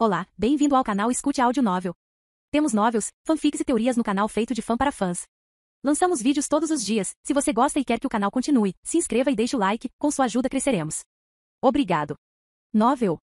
Olá, bem-vindo ao canal Escute Áudio Novel. Temos novels, fanfics e teorias no canal feito de fã para fãs. Lançamos vídeos todos os dias. Se você gosta e quer que o canal continue, se inscreva e deixe o like, com sua ajuda cresceremos. Obrigado. Novel.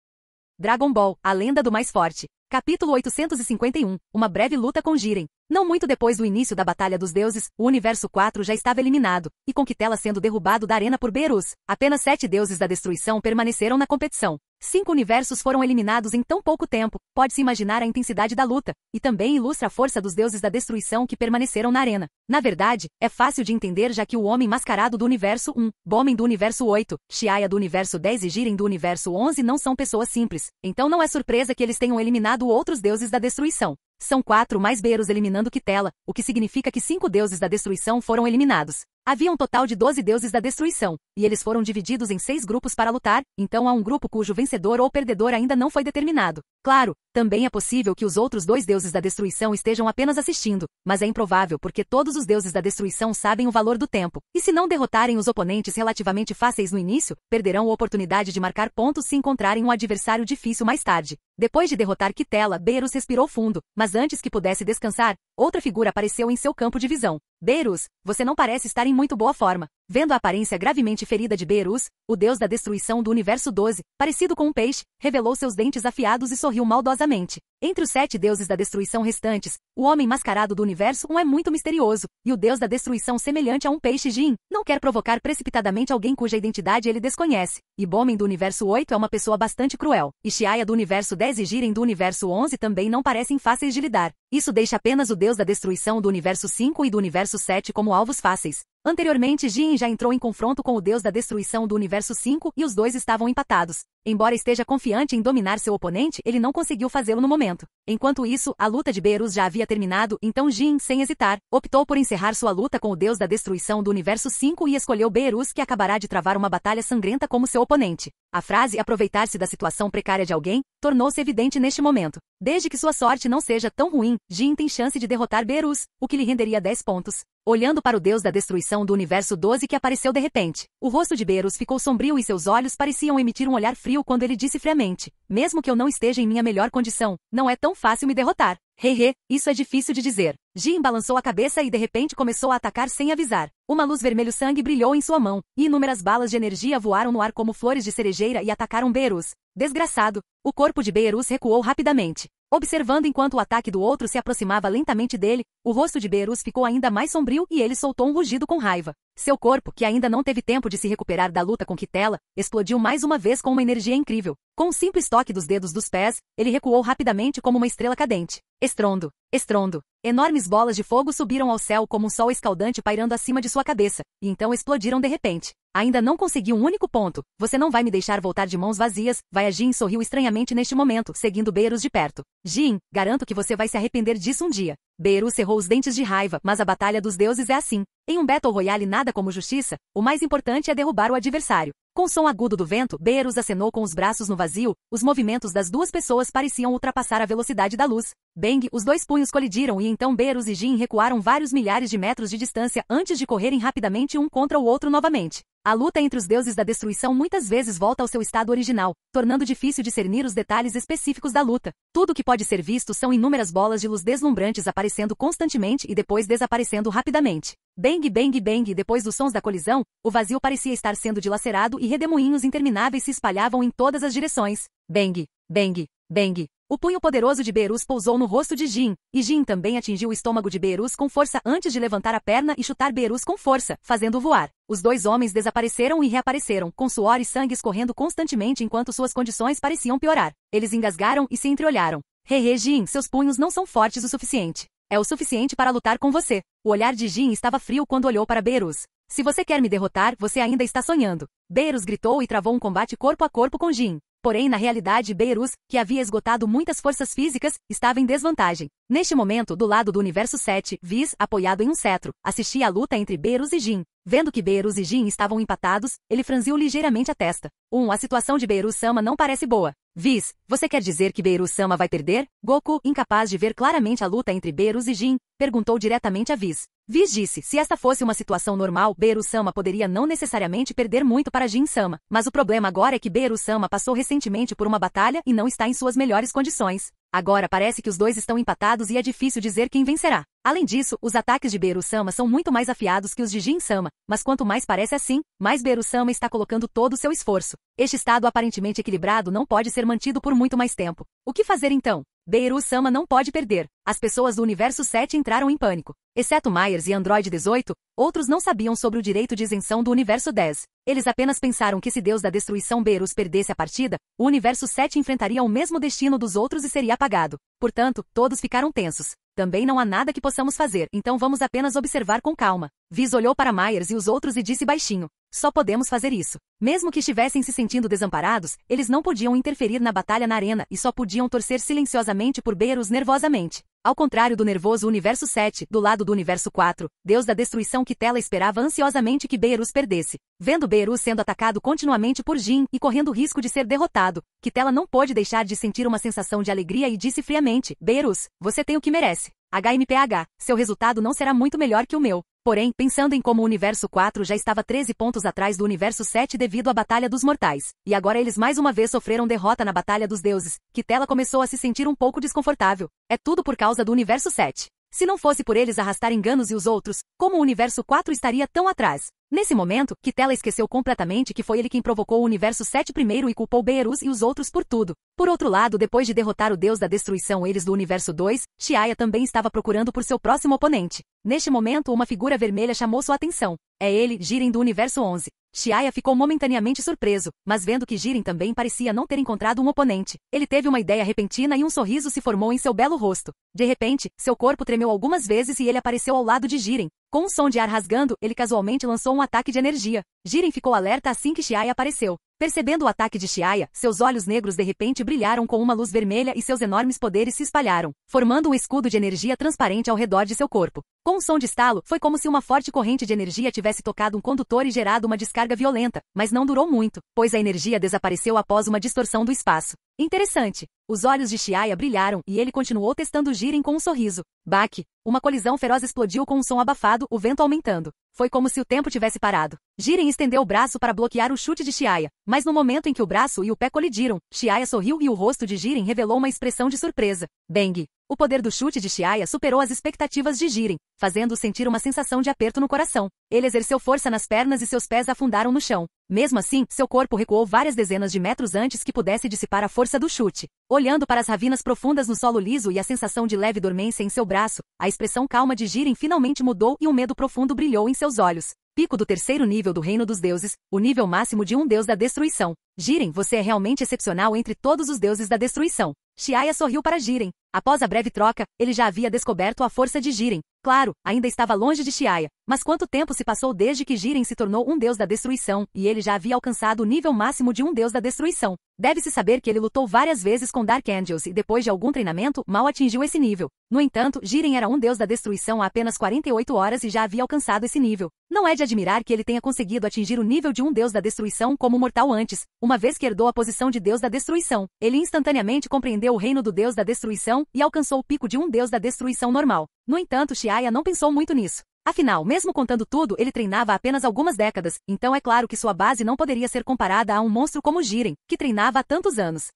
Dragon Ball, a lenda do mais forte. Capítulo 851, uma breve luta com Jiren. Não muito depois do início da Batalha dos Deuses, o Universo 4 já estava eliminado, e com Kitela sendo derrubado da arena por Beerus, apenas 7 deuses da destruição permaneceram na competição. 5 universos foram eliminados em tão pouco tempo, pode-se imaginar a intensidade da luta, e também ilustra a força dos deuses da destruição que permaneceram na arena. Na verdade, é fácil de entender já que o Homem Mascarado do Universo 1, Bomen do Universo 8, Xiaya do Universo 10 e Jiren do Universo 11 não são pessoas simples, então não é surpresa que eles tenham eliminado outros deuses da destruição. São 4 mais Beerus eliminando Kitela, o que significa que 5 deuses da destruição foram eliminados. Havia um total de 12 deuses da destruição, e eles foram divididos em 6 grupos para lutar, então há um grupo cujo vencedor ou perdedor ainda não foi determinado. Claro, também é possível que os outros 2 deuses da destruição estejam apenas assistindo, mas é improvável porque todos os deuses da destruição sabem o valor do tempo, e se não derrotarem os oponentes relativamente fáceis no início, perderão a oportunidade de marcar pontos se encontrarem um adversário difícil mais tarde. Depois de derrotar Kitela, Beerus respirou fundo, mas antes que pudesse descansar, outra figura apareceu em seu campo de visão. Beerus, você não parece estar em muito boa forma. Vendo a aparência gravemente ferida de Beerus, o deus da destruição do Universo 12, parecido com um peixe, revelou seus dentes afiados e sorriu maldosamente. Entre os 7 deuses da destruição restantes, o Homem Mascarado do Universo 1 é muito misterioso, e o deus da destruição semelhante a um peixe Jin, não quer provocar precipitadamente alguém cuja identidade ele desconhece, e Bomen do Universo 8 é uma pessoa bastante cruel, e Xiaya do Universo 10 e Jiren do Universo 11 também não parecem fáceis de lidar. Isso deixa apenas o deus da destruição do Universo 5 e do Universo 7 como alvos fáceis. Anteriormente Jin já entrou em confronto com o deus da destruição do Universo 5 e os dois estavam empatados. Embora esteja confiante em dominar seu oponente, ele não conseguiu fazê-lo no momento. Enquanto isso, a luta de Beerus já havia terminado, então Jin, sem hesitar, optou por encerrar sua luta com o deus da destruição do Universo 5 e escolheu Beerus, que acabará de travar uma batalha sangrenta como seu oponente. A frase aproveitar-se da situação precária de alguém tornou-se evidente neste momento. Desde que sua sorte não seja tão ruim, Jin tem chance de derrotar Beerus, o que lhe renderia 10 pontos. Olhando para o deus da destruição do Universo 12 que apareceu de repente, o rosto de Beerus ficou sombrio e seus olhos pareciam emitir um olhar frio quando ele disse friamente: mesmo que eu não esteja em minha melhor condição, não é tão fácil me derrotar. Hehe, isso é difícil de dizer. Jin balançou a cabeça e de repente começou a atacar sem avisar. Uma luz vermelho-sangue brilhou em sua mão, e inúmeras balas de energia voaram no ar como flores de cerejeira e atacaram Beerus. Desgraçado! O corpo de Beerus recuou rapidamente. Observando enquanto o ataque do outro se aproximava lentamente dele, o rosto de Beerus ficou ainda mais sombrio e ele soltou um rugido com raiva. Seu corpo, que ainda não teve tempo de se recuperar da luta com Kitela, explodiu mais uma vez com uma energia incrível. Com um simples toque dos dedos dos pés, ele recuou rapidamente como uma estrela cadente. Estrondo! Estrondo! Enormes bolas de fogo subiram ao céu como um sol escaldante pairando acima de sua cabeça, e então explodiram de repente. Ainda não consegui um único ponto. Você não vai me deixar voltar de mãos vazias, vai. A Jin sorriu estranhamente neste momento, seguindo Beerus de perto. Jin, garanto que você vai se arrepender disso um dia. Beerus cerrou os dentes de raiva, mas a batalha dos deuses é assim. Em um Battle Royale nada como justiça, o mais importante é derrubar o adversário. Com som agudo do vento, Beerus acenou com os braços no vazio, os movimentos das duas pessoas pareciam ultrapassar a velocidade da luz. Bang, os 2 punhos colidiram e então Beerus e Jin recuaram vários milhares de metros de distância antes de correrem rapidamente um contra o outro novamente. A luta entre os deuses da destruição muitas vezes volta ao seu estado original, tornando difícil discernir os detalhes específicos da luta. Tudo que pode ser visto são inúmeras bolas de luz deslumbrantes aparecendo constantemente e depois desaparecendo rapidamente. Bang, bang, bang, depois dos sons da colisão, o vazio parecia estar sendo dilacerado e redemoinhos intermináveis se espalhavam em todas as direções. Bang, bang, bang. O punho poderoso de Beerus pousou no rosto de Jin, e Jin também atingiu o estômago de Beerus com força antes de levantar a perna e chutar Beerus com força, fazendo-o voar. Os 2 homens desapareceram e reapareceram, com suor e sangue escorrendo constantemente enquanto suas condições pareciam piorar. Eles engasgaram e se entreolharam. Hehe, Jin, seus punhos não são fortes o suficiente. É o suficiente para lutar com você. O olhar de Jin estava frio quando olhou para Beerus. Se você quer me derrotar, você ainda está sonhando. Beerus gritou e travou um combate corpo a corpo com Jin. Porém, na realidade, Beerus, que havia esgotado muitas forças físicas, estava em desvantagem. Neste momento, do lado do Universo 7, Whis, apoiado em um cetro, assistia à luta entre Beerus e Jin. Vendo que Beerus e Jin estavam empatados, ele franziu ligeiramente a testa. A situação de Beerus-sama não parece boa. Whis, você quer dizer que Beerus-sama vai perder? Goku, incapaz de ver claramente a luta entre Beerus e Jin, perguntou diretamente a Whis. Whis disse, se esta fosse uma situação normal, Beerus-sama poderia não necessariamente perder muito para Jin-sama, mas o problema agora é que Beerus-sama passou recentemente por uma batalha e não está em suas melhores condições. Agora parece que os dois estão empatados e é difícil dizer quem vencerá. Além disso, os ataques de Beerus-sama são muito mais afiados que os de Jin-sama, mas quanto mais parece assim, mais Beerus-sama está colocando todo o seu esforço. Este estado aparentemente equilibrado não pode ser mantido por muito mais tempo. O que fazer então? Beerus-sama não pode perder. As pessoas do Universo 7 entraram em pânico. Exceto Myers e Android 18, outros não sabiam sobre o direito de isenção do Universo 10. Eles apenas pensaram que se Deus da Destruição Beerus perdesse a partida, o Universo 7 enfrentaria o mesmo destino dos outros e seria apagado. Portanto, todos ficaram tensos. Também não há nada que possamos fazer, então vamos apenas observar com calma. Whis olhou para Myers e os outros e disse baixinho. Só podemos fazer isso. Mesmo que estivessem se sentindo desamparados, eles não podiam interferir na batalha na arena e só podiam torcer silenciosamente por Beerus nervosamente. Ao contrário do nervoso Universo 7, do lado do Universo 4, Deus da Destruição Kitela esperava ansiosamente que Beerus perdesse. Vendo Beerus sendo atacado continuamente por Jin e correndo o risco de ser derrotado, Kitela não pôde deixar de sentir uma sensação de alegria e disse friamente, Beerus, você tem o que merece. HMPH, seu resultado não será muito melhor que o meu. Porém, pensando em como o Universo 4 já estava 13 pontos atrás do Universo 7 devido à Batalha dos Mortais, e agora eles mais uma vez sofreram derrota na Batalha dos Deuses, Kitela começou a se sentir um pouco desconfortável. É tudo por causa do Universo 7. Se não fosse por eles arrastarem Ganos e os outros, como o Universo 4 estaria tão atrás? Nesse momento, Kitela esqueceu completamente que foi ele quem provocou o Universo 7 primeiro e culpou Beerus e os outros por tudo. Por outro lado, depois de derrotar o Deus da Destruição eles do Universo 2, Chiaya também estava procurando por seu próximo oponente. Neste momento, uma figura vermelha chamou sua atenção. É ele, Jiren do Universo 11. Chiaya ficou momentaneamente surpreso, mas vendo que Jiren também parecia não ter encontrado um oponente, ele teve uma ideia repentina e um sorriso se formou em seu belo rosto. De repente, seu corpo tremeu algumas vezes e ele apareceu ao lado de Jiren. Com um som de ar rasgando, ele casualmente lançou um ataque de energia. Jiren ficou alerta assim que Chiaya apareceu. Percebendo o ataque de Chiaya, seus olhos negros de repente brilharam com uma luz vermelha e seus enormes poderes se espalharam, formando um escudo de energia transparente ao redor de seu corpo. Com um som de estalo, foi como se uma forte corrente de energia tivesse tocado um condutor e gerado uma descarga violenta, mas não durou muito, pois a energia desapareceu após uma distorção do espaço. Interessante. Os olhos de Chiaya brilharam e ele continuou testando Jiren com um sorriso. Baque. Uma colisão feroz explodiu com um som abafado, o vento aumentando. Foi como se o tempo tivesse parado. Jiren estendeu o braço para bloquear o chute de Chiaya, mas no momento em que o braço e o pé colidiram, Chiaya sorriu e o rosto de Jiren revelou uma expressão de surpresa. Bang! O poder do chute de Chiaya superou as expectativas de Jiren, fazendo-o sentir uma sensação de aperto no coração. Ele exerceu força nas pernas e seus pés afundaram no chão. Mesmo assim, seu corpo recuou várias dezenas de metros antes que pudesse dissipar a força do chute. Olhando para as ravinas profundas no solo liso e a sensação de leve dormência em seu braço, a expressão calma de Jiren finalmente mudou e um medo profundo brilhou em seus olhos. Pico do terceiro nível do Reino dos Deuses, o nível máximo de um deus da destruição. Jiren, você é realmente excepcional entre todos os deuses da destruição. Chiaya sorriu para Jiren. Após a breve troca, ele já havia descoberto a força de Jiren. Claro, ainda estava longe de Chiaya, mas quanto tempo se passou desde que Jiren se tornou um deus da destruição, e ele já havia alcançado o nível máximo de um deus da destruição. Deve-se saber que ele lutou várias vezes com Dark Angels e depois de algum treinamento, mal atingiu esse nível. No entanto, Jiren era um deus da destruição há apenas 48 horas e já havia alcançado esse nível. Não é de admirar que ele tenha conseguido atingir o nível de um deus da destruição como mortal antes, uma vez que herdou a posição de deus da destruição. Ele instantaneamente compreendeu o reino do deus da destruição e alcançou o pico de um deus da destruição normal. No entanto, Chiaya não pensou muito nisso. Afinal, mesmo contando tudo, ele treinava há apenas algumas décadas, então é claro que sua base não poderia ser comparada a um monstro como Jiren, que treinava há tantos anos.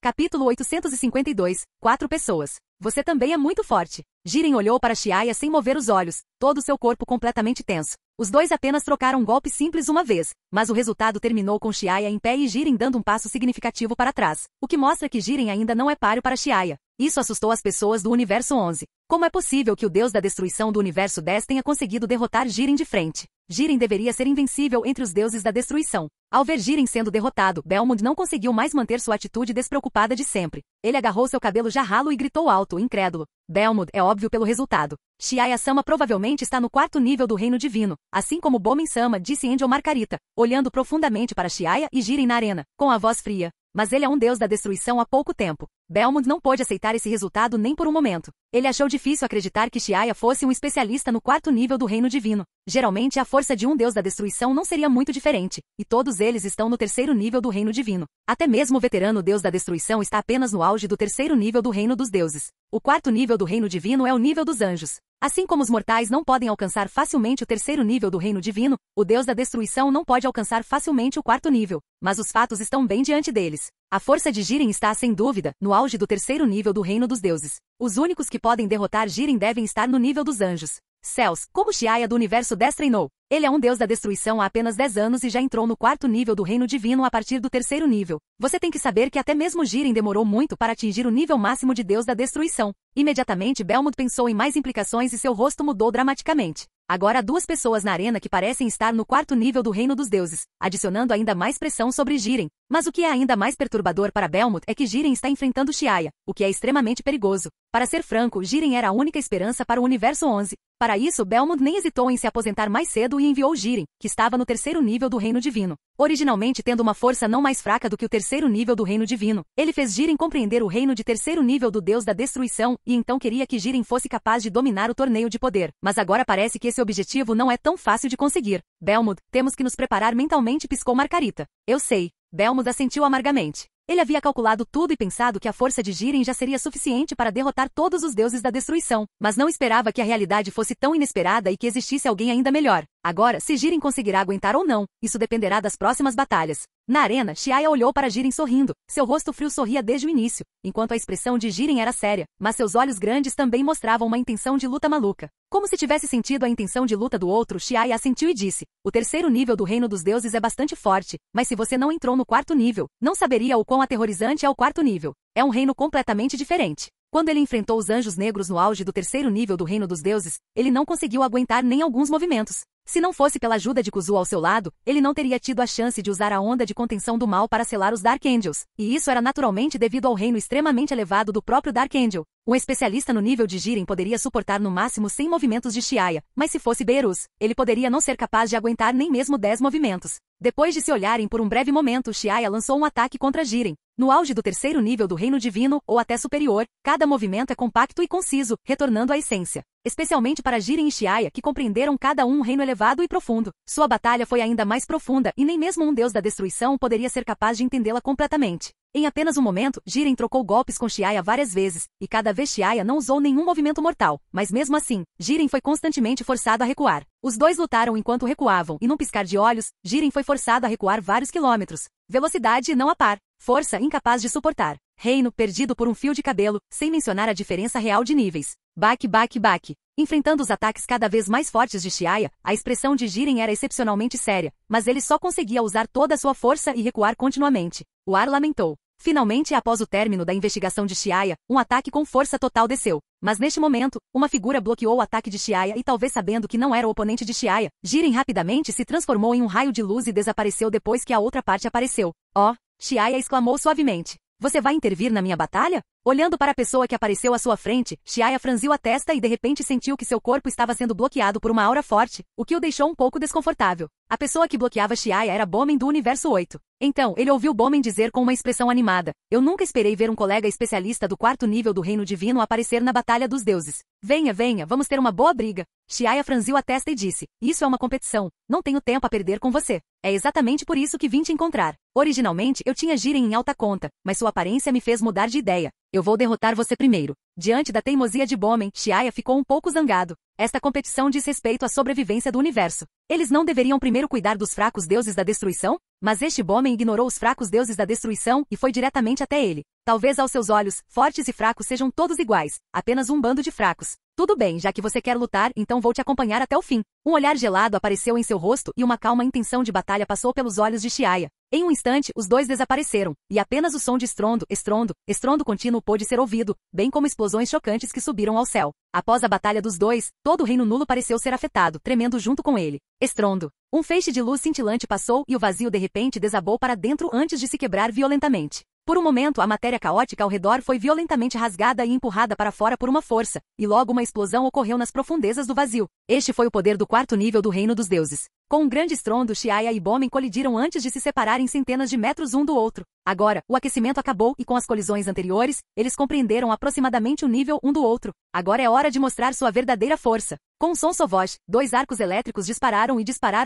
Capítulo 852, 4 pessoas. Você também é muito forte. Jiren olhou para Chiaya sem mover os olhos, todo seu corpo completamente tenso. Os dois apenas trocaram um golpe simples uma vez, mas o resultado terminou com Chiaya em pé e Jiren dando um passo significativo para trás, o que mostra que Jiren ainda não é páreo para Chiaya. Isso assustou as pessoas do Universo 11. Como é possível que o deus da destruição do Universo 10 tenha conseguido derrotar Jiren de frente? Jiren deveria ser invencível entre os deuses da destruição. Ao ver Jiren sendo derrotado, Belmond não conseguiu mais manter sua atitude despreocupada de sempre. Ele agarrou seu cabelo já ralo e gritou alto, incrédulo. Belmond, é óbvio pelo resultado. Chiaya-sama provavelmente está no 4º nível do reino divino, assim como Bomen-sama, disse Angel Margarita, olhando profundamente para Chiaya e Jiren na arena, com a voz fria. Mas ele é um deus da destruição há pouco tempo. Belmont não pôde aceitar esse resultado nem por um momento. Ele achou difícil acreditar que Xiaya fosse um especialista no 4º nível do reino divino. Geralmente a força de um deus da destruição não seria muito diferente, e todos eles estão no 3º nível do reino divino. Até mesmo o veterano deus da destruição está apenas no auge do 3º nível do reino dos deuses. O 4º nível do reino divino é o nível dos anjos. Assim como os mortais não podem alcançar facilmente o 3º nível do reino divino, o deus da destruição não pode alcançar facilmente o 4º nível, mas os fatos estão bem diante deles. A força de Jiren está, sem dúvida, no auge do 3º nível do reino dos deuses. Os únicos que podem derrotar Jiren devem estar no nível dos anjos. Céus, como Xiaya do universo 10 treinou. Ele é um deus da destruição há apenas 10 anos e já entrou no 4º nível do reino divino a partir do 3º nível. Você tem que saber que até mesmo Jiren demorou muito para atingir o nível máximo de deus da destruição. Imediatamente Belmont pensou em mais implicações e seu rosto mudou dramaticamente. Agora há 2 pessoas na arena que parecem estar no 4º nível do reino dos deuses, adicionando ainda mais pressão sobre Jiren. Mas o que é ainda mais perturbador para Belmont é que Jiren está enfrentando Xiaya, o que é extremamente perigoso. Para ser franco, Jiren era a única esperança para o universo 11. Para isso, Belmont nem hesitou em se aposentar mais cedo e enviou Jiren, que estava no 3º nível do reino divino. Originalmente tendo uma força não mais fraca do que o 3º nível do reino divino, ele fez Jiren compreender o reino de 3º nível do deus da destruição e então queria que Jiren fosse capaz de dominar o torneio de poder. Mas agora parece que esse objetivo não é tão fácil de conseguir. Belmont, temos que nos preparar mentalmente, piscou Margarita. Eu sei. Belmont assentiu amargamente. Ele havia calculado tudo e pensado que a força de Jiren já seria suficiente para derrotar todos os deuses da destruição, mas não esperava que a realidade fosse tão inesperada e que existisse alguém ainda melhor. Agora, se Jiren conseguirá aguentar ou não, isso dependerá das próximas batalhas. Na arena, Xiaya olhou para Jiren sorrindo. Seu rosto frio sorria desde o início, enquanto a expressão de Jiren era séria, mas seus olhos grandes também mostravam uma intenção de luta maluca. Como se tivesse sentido a intenção de luta do outro, Xiaya assentiu e disse: o 3º nível do reino dos deuses é bastante forte, mas se você não entrou no 4º nível, não saberia o quão aterrorizante é o 4º nível. É um reino completamente diferente. Quando ele enfrentou os anjos negros no auge do 3º nível do reino dos deuses, ele não conseguiu aguentar nem alguns movimentos. Se não fosse pela ajuda de Kuzu ao seu lado, ele não teria tido a chance de usar a onda de contenção do mal para selar os Dark Angels, e isso era naturalmente devido ao reino extremamente elevado do próprio Dark Angel. Um especialista no nível de Jiren poderia suportar no máximo 100 movimentos de Xiaya, mas se fosse Beerus, ele poderia não ser capaz de aguentar nem mesmo 10 movimentos. Depois de se olharem por um breve momento, Xiaya lançou um ataque contra Jiren. No auge do 3º nível do reino divino, ou até superior, cada movimento é compacto e conciso, retornando à essência. Especialmente para Jiren e Xiaya, que compreenderam cada um reino elevado e profundo. Sua batalha foi ainda mais profunda, e nem mesmo um deus da destruição poderia ser capaz de entendê-la completamente. Em apenas um momento, Jiren trocou golpes com Xiaya várias vezes, e cada vez Xiaya não usou nenhum movimento mortal, mas mesmo assim, Jiren foi constantemente forçado a recuar. Os dois lutaram enquanto recuavam, e num piscar de olhos, Jiren foi forçado a recuar vários quilômetros. Velocidade não a par, força incapaz de suportar. Reino perdido por um fio de cabelo, sem mencionar a diferença real de níveis. Baque, baque, baque. Enfrentando os ataques cada vez mais fortes de Xiaya, a expressão de Jiren era excepcionalmente séria, mas ele só conseguia usar toda a sua força e recuar continuamente. O ar lamentou. Finalmente, após o término da investigação de Xiaya, um ataque com força total desceu. Mas neste momento, uma figura bloqueou o ataque de Xiaya e talvez sabendo que não era o oponente de Xiaya, Jiren rapidamente se transformou em um raio de luz e desapareceu depois que a outra parte apareceu. Oh! Xiaya exclamou suavemente. Você vai intervir na minha batalha? Olhando para a pessoa que apareceu à sua frente, Xiaya franziu a testa e de repente sentiu que seu corpo estava sendo bloqueado por uma aura forte, o que o deixou um pouco desconfortável. A pessoa que bloqueava Xiaya era Bomen do Universo 8. Então, ele ouviu Bomen dizer com uma expressão animada: eu nunca esperei ver um colega especialista do 4º nível do Reino Divino aparecer na Batalha dos Deuses. Venha, venha, vamos ter uma boa briga. Xiaya franziu a testa e disse: isso é uma competição. Não tenho tempo a perder com você. É exatamente por isso que vim te encontrar. Originalmente, eu tinha Jiren em alta conta, mas sua aparência me fez mudar de ideia. Eu vou derrotar você primeiro. Diante da teimosia de Bomen, Xiaya ficou um pouco zangado. Esta competição diz respeito à sobrevivência do universo. Eles não deveriam primeiro cuidar dos fracos deuses da destruição? Mas este Bomen ignorou os fracos deuses da destruição e foi diretamente até ele. Talvez aos seus olhos, fortes e fracos sejam todos iguais, apenas um bando de fracos. Tudo bem, já que você quer lutar, então vou te acompanhar até o fim. Um olhar gelado apareceu em seu rosto e uma calma intenção de batalha passou pelos olhos de Xiaya. Em um instante, os dois desapareceram, e apenas o som de estrondo contínuo pôde ser ouvido, bem como explosões chocantes que subiram ao céu. Após a batalha dos dois, todo o reino nulo pareceu ser afetado, tremendo junto com ele. Estrondo. Um feixe de luz cintilante passou e o vazio de repente desabou para dentro antes de se quebrar violentamente. Por um momento, a matéria caótica ao redor foi violentamente rasgada e empurrada para fora por uma força, e logo uma explosão ocorreu nas profundezas do vazio. Este foi o poder do 4º nível do Reino dos Deuses. Com um grande estrondo, Xiaya e Bomen colidiram antes de se separarem centenas de metros um do outro. Agora, o aquecimento acabou e com as colisões anteriores, eles compreenderam aproximadamente o nível um do outro. Agora é hora de mostrar sua verdadeira força. Com um som sovoz, 2 arcos elétricos dispararam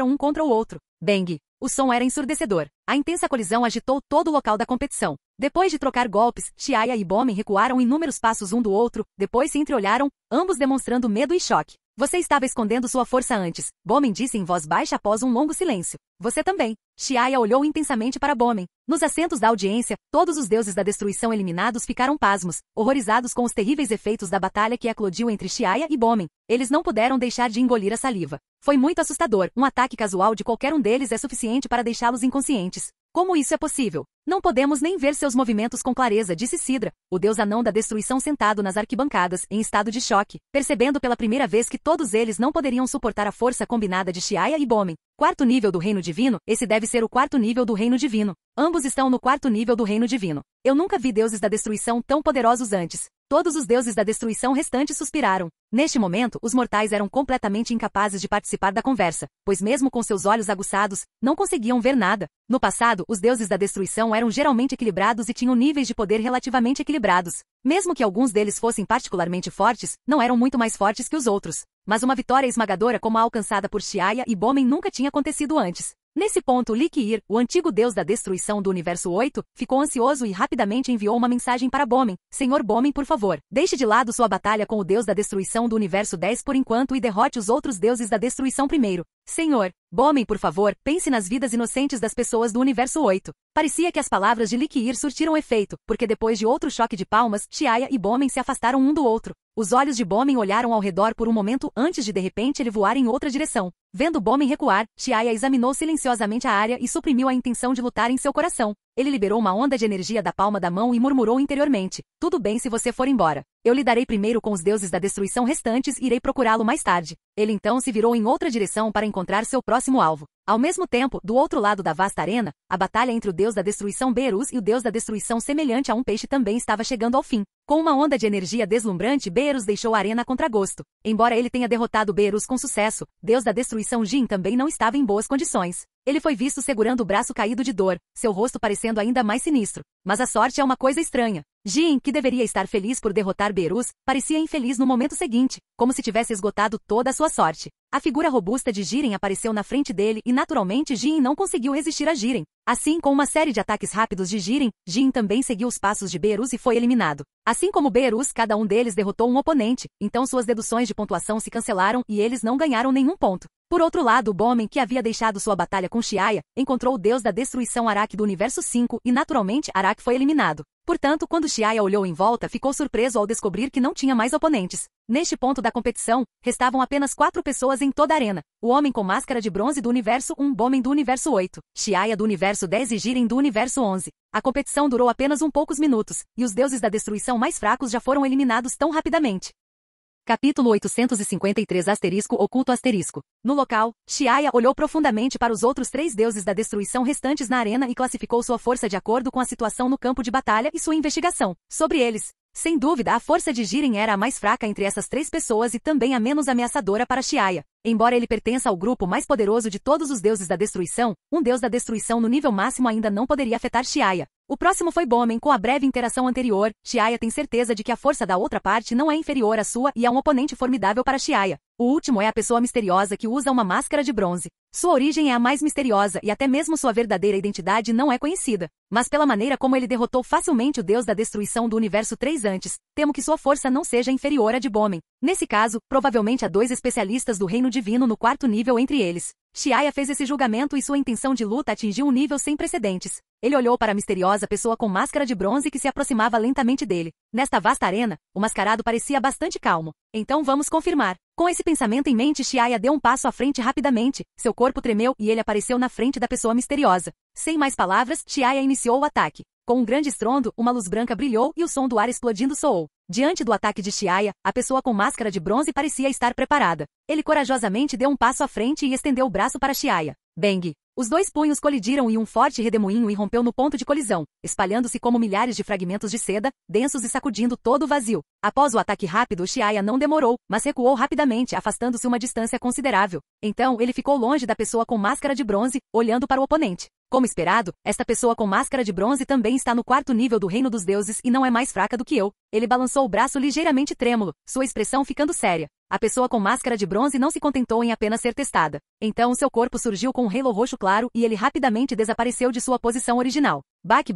um contra o outro. Bang! O som era ensurdecedor. A intensa colisão agitou todo o local da competição. Depois de trocar golpes, Xiaya e Bomen recuaram inúmeros passos um do outro, depois se entreolharam, ambos demonstrando medo e choque. Você estava escondendo sua força antes, Bomen disse em voz baixa após um longo silêncio. Você também. Xiaya olhou intensamente para Bomen. Nos assentos da audiência, todos os deuses da destruição eliminados ficaram pasmos, horrorizados com os terríveis efeitos da batalha que eclodiu entre Xiaya e Bomen. Eles não puderam deixar de engolir a saliva. Foi muito assustador, um ataque casual de qualquer um deles é suficiente para deixá-los inconscientes. Como isso é possível? Não podemos nem ver seus movimentos com clareza, disse Sidra, o deus anão da destruição sentado nas arquibancadas, em estado de choque, percebendo pela primeira vez que todos eles não poderiam suportar a força combinada de Xiaya e Bomen. Quarto nível do reino divino, esse deve ser o quarto nível do reino divino. Ambos estão no quarto nível do reino divino. Eu nunca vi deuses da destruição tão poderosos antes. Todos os deuses da destruição restantes suspiraram. Neste momento, os mortais eram completamente incapazes de participar da conversa, pois mesmo com seus olhos aguçados, não conseguiam ver nada. No passado, os deuses da destruição eram geralmente equilibrados e tinham níveis de poder relativamente equilibrados. Mesmo que alguns deles fossem particularmente fortes, não eram muito mais fortes que os outros. Mas uma vitória esmagadora como a alcançada por Xiaya e Bomen nunca tinha acontecido antes. Nesse ponto, Liquiir, o antigo deus da destruição do universo 8, ficou ansioso e rapidamente enviou uma mensagem para Bomen. Senhor Bomen, por favor, deixe de lado sua batalha com o deus da destruição do universo 10 por enquanto e derrote os outros deuses da destruição primeiro. Senhor Bomen, por favor, pense nas vidas inocentes das pessoas do universo 8. Parecia que as palavras de Liquiir surtiram efeito, porque depois de outro choque de palmas, Xiaya e Bomen se afastaram um do outro. Os olhos de Bomen olharam ao redor por um momento antes de repente ele voar em outra direção. Vendo Bomen recuar, Xiaya examinou silenciosamente a área e suprimiu a intenção de lutar em seu coração. Ele liberou uma onda de energia da palma da mão e murmurou interiormente. Tudo bem se você for embora. Eu lidarei primeiro com os deuses da destruição restantes e irei procurá-lo mais tarde. Ele então se virou em outra direção para encontrar seu próximo alvo. Ao mesmo tempo, do outro lado da vasta arena, a batalha entre o deus da destruição Beerus e o deus da destruição semelhante a um peixe também estava chegando ao fim. Com uma onda de energia deslumbrante, Beerus deixou a arena a contragosto. Embora ele tenha derrotado Beerus com sucesso, deus da destruição Jin também não estava em boas condições. Ele foi visto segurando o braço caído de dor, seu rosto parecendo ainda mais sinistro. Mas a sorte é uma coisa estranha. Jin, que deveria estar feliz por derrotar Beerus, parecia infeliz no momento seguinte, como se tivesse esgotado toda a sua sorte. A figura robusta de Jiren apareceu na frente dele e naturalmente Jin não conseguiu resistir a Jiren. Assim, com uma série de ataques rápidos de Jiren, Jin também seguiu os passos de Beerus e foi eliminado. Assim como Beerus, cada um deles derrotou um oponente, então suas deduções de pontuação se cancelaram e eles não ganharam nenhum ponto. Por outro lado, Bomen, que havia deixado sua batalha com Xiaya, encontrou o deus da destruição Araki do universo 5 e naturalmente Araki foi eliminado. Portanto, quando Xiaya olhou em volta, ficou surpreso ao descobrir que não tinha mais oponentes. Neste ponto da competição, restavam apenas 4 pessoas em toda a arena. O homem com máscara de bronze do universo 1, Bomen do universo 8, Xiaya do universo 10 e Jiren do universo 11. A competição durou apenas poucos minutos, e os deuses da destruição mais fracos já foram eliminados tão rapidamente. Capítulo 853 asterisco oculto asterisco. No local, Xiaya olhou profundamente para os outros 3 deuses da destruição restantes na arena e classificou sua força de acordo com a situação no campo de batalha e sua investigação sobre eles. Sem dúvida, a força de Jiren era a mais fraca entre essas 3 pessoas e também a menos ameaçadora para Xiaya. Embora ele pertença ao grupo mais poderoso de todos os deuses da destruição, um deus da destruição no nível máximo ainda não poderia afetar Xiaya. O próximo foi Bomen. Com a breve interação anterior, Xiaya tem certeza de que a força da outra parte não é inferior à sua e é um oponente formidável para Xiaya. O último é a pessoa misteriosa que usa uma máscara de bronze. Sua origem é a mais misteriosa e até mesmo sua verdadeira identidade não é conhecida. Mas pela maneira como ele derrotou facilmente o deus da destruição do universo 3 antes, temo que sua força não seja inferior à de Bomen. Nesse caso, provavelmente há 2 especialistas do reino divino no 4º nível entre eles. Xiaya fez esse julgamento e sua intenção de luta atingiu um nível sem precedentes. Ele olhou para a misteriosa pessoa com máscara de bronze que se aproximava lentamente dele. Nesta vasta arena, o mascarado parecia bastante calmo. Então vamos confirmar. Com esse pensamento em mente, Xiaya deu um passo à frente rapidamente, seu corpo tremeu e ele apareceu na frente da pessoa misteriosa. Sem mais palavras, Xiaya iniciou o ataque. Com um grande estrondo, uma luz branca brilhou e o som do ar explodindo soou. Diante do ataque de Xiaya, a pessoa com máscara de bronze parecia estar preparada. Ele corajosamente deu um passo à frente e estendeu o braço para Xiaya. Bang! Os dois punhos colidiram e um forte redemoinho irrompeu no ponto de colisão, espalhando-se como milhares de fragmentos de seda, densos e sacudindo todo o vazio. Após o ataque rápido, Xiaya não demorou, mas recuou rapidamente, afastando-se uma distância considerável. Então, ele ficou longe da pessoa com máscara de bronze, olhando para o oponente. Como esperado, esta pessoa com máscara de bronze também está no 4º nível do reino dos deuses e não é mais fraca do que eu. Ele balançou o braço ligeiramente trêmulo, sua expressão ficando séria. A pessoa com máscara de bronze não se contentou em apenas ser testada. Então seu corpo surgiu com um halo roxo claro e ele rapidamente desapareceu de sua posição original. Baque,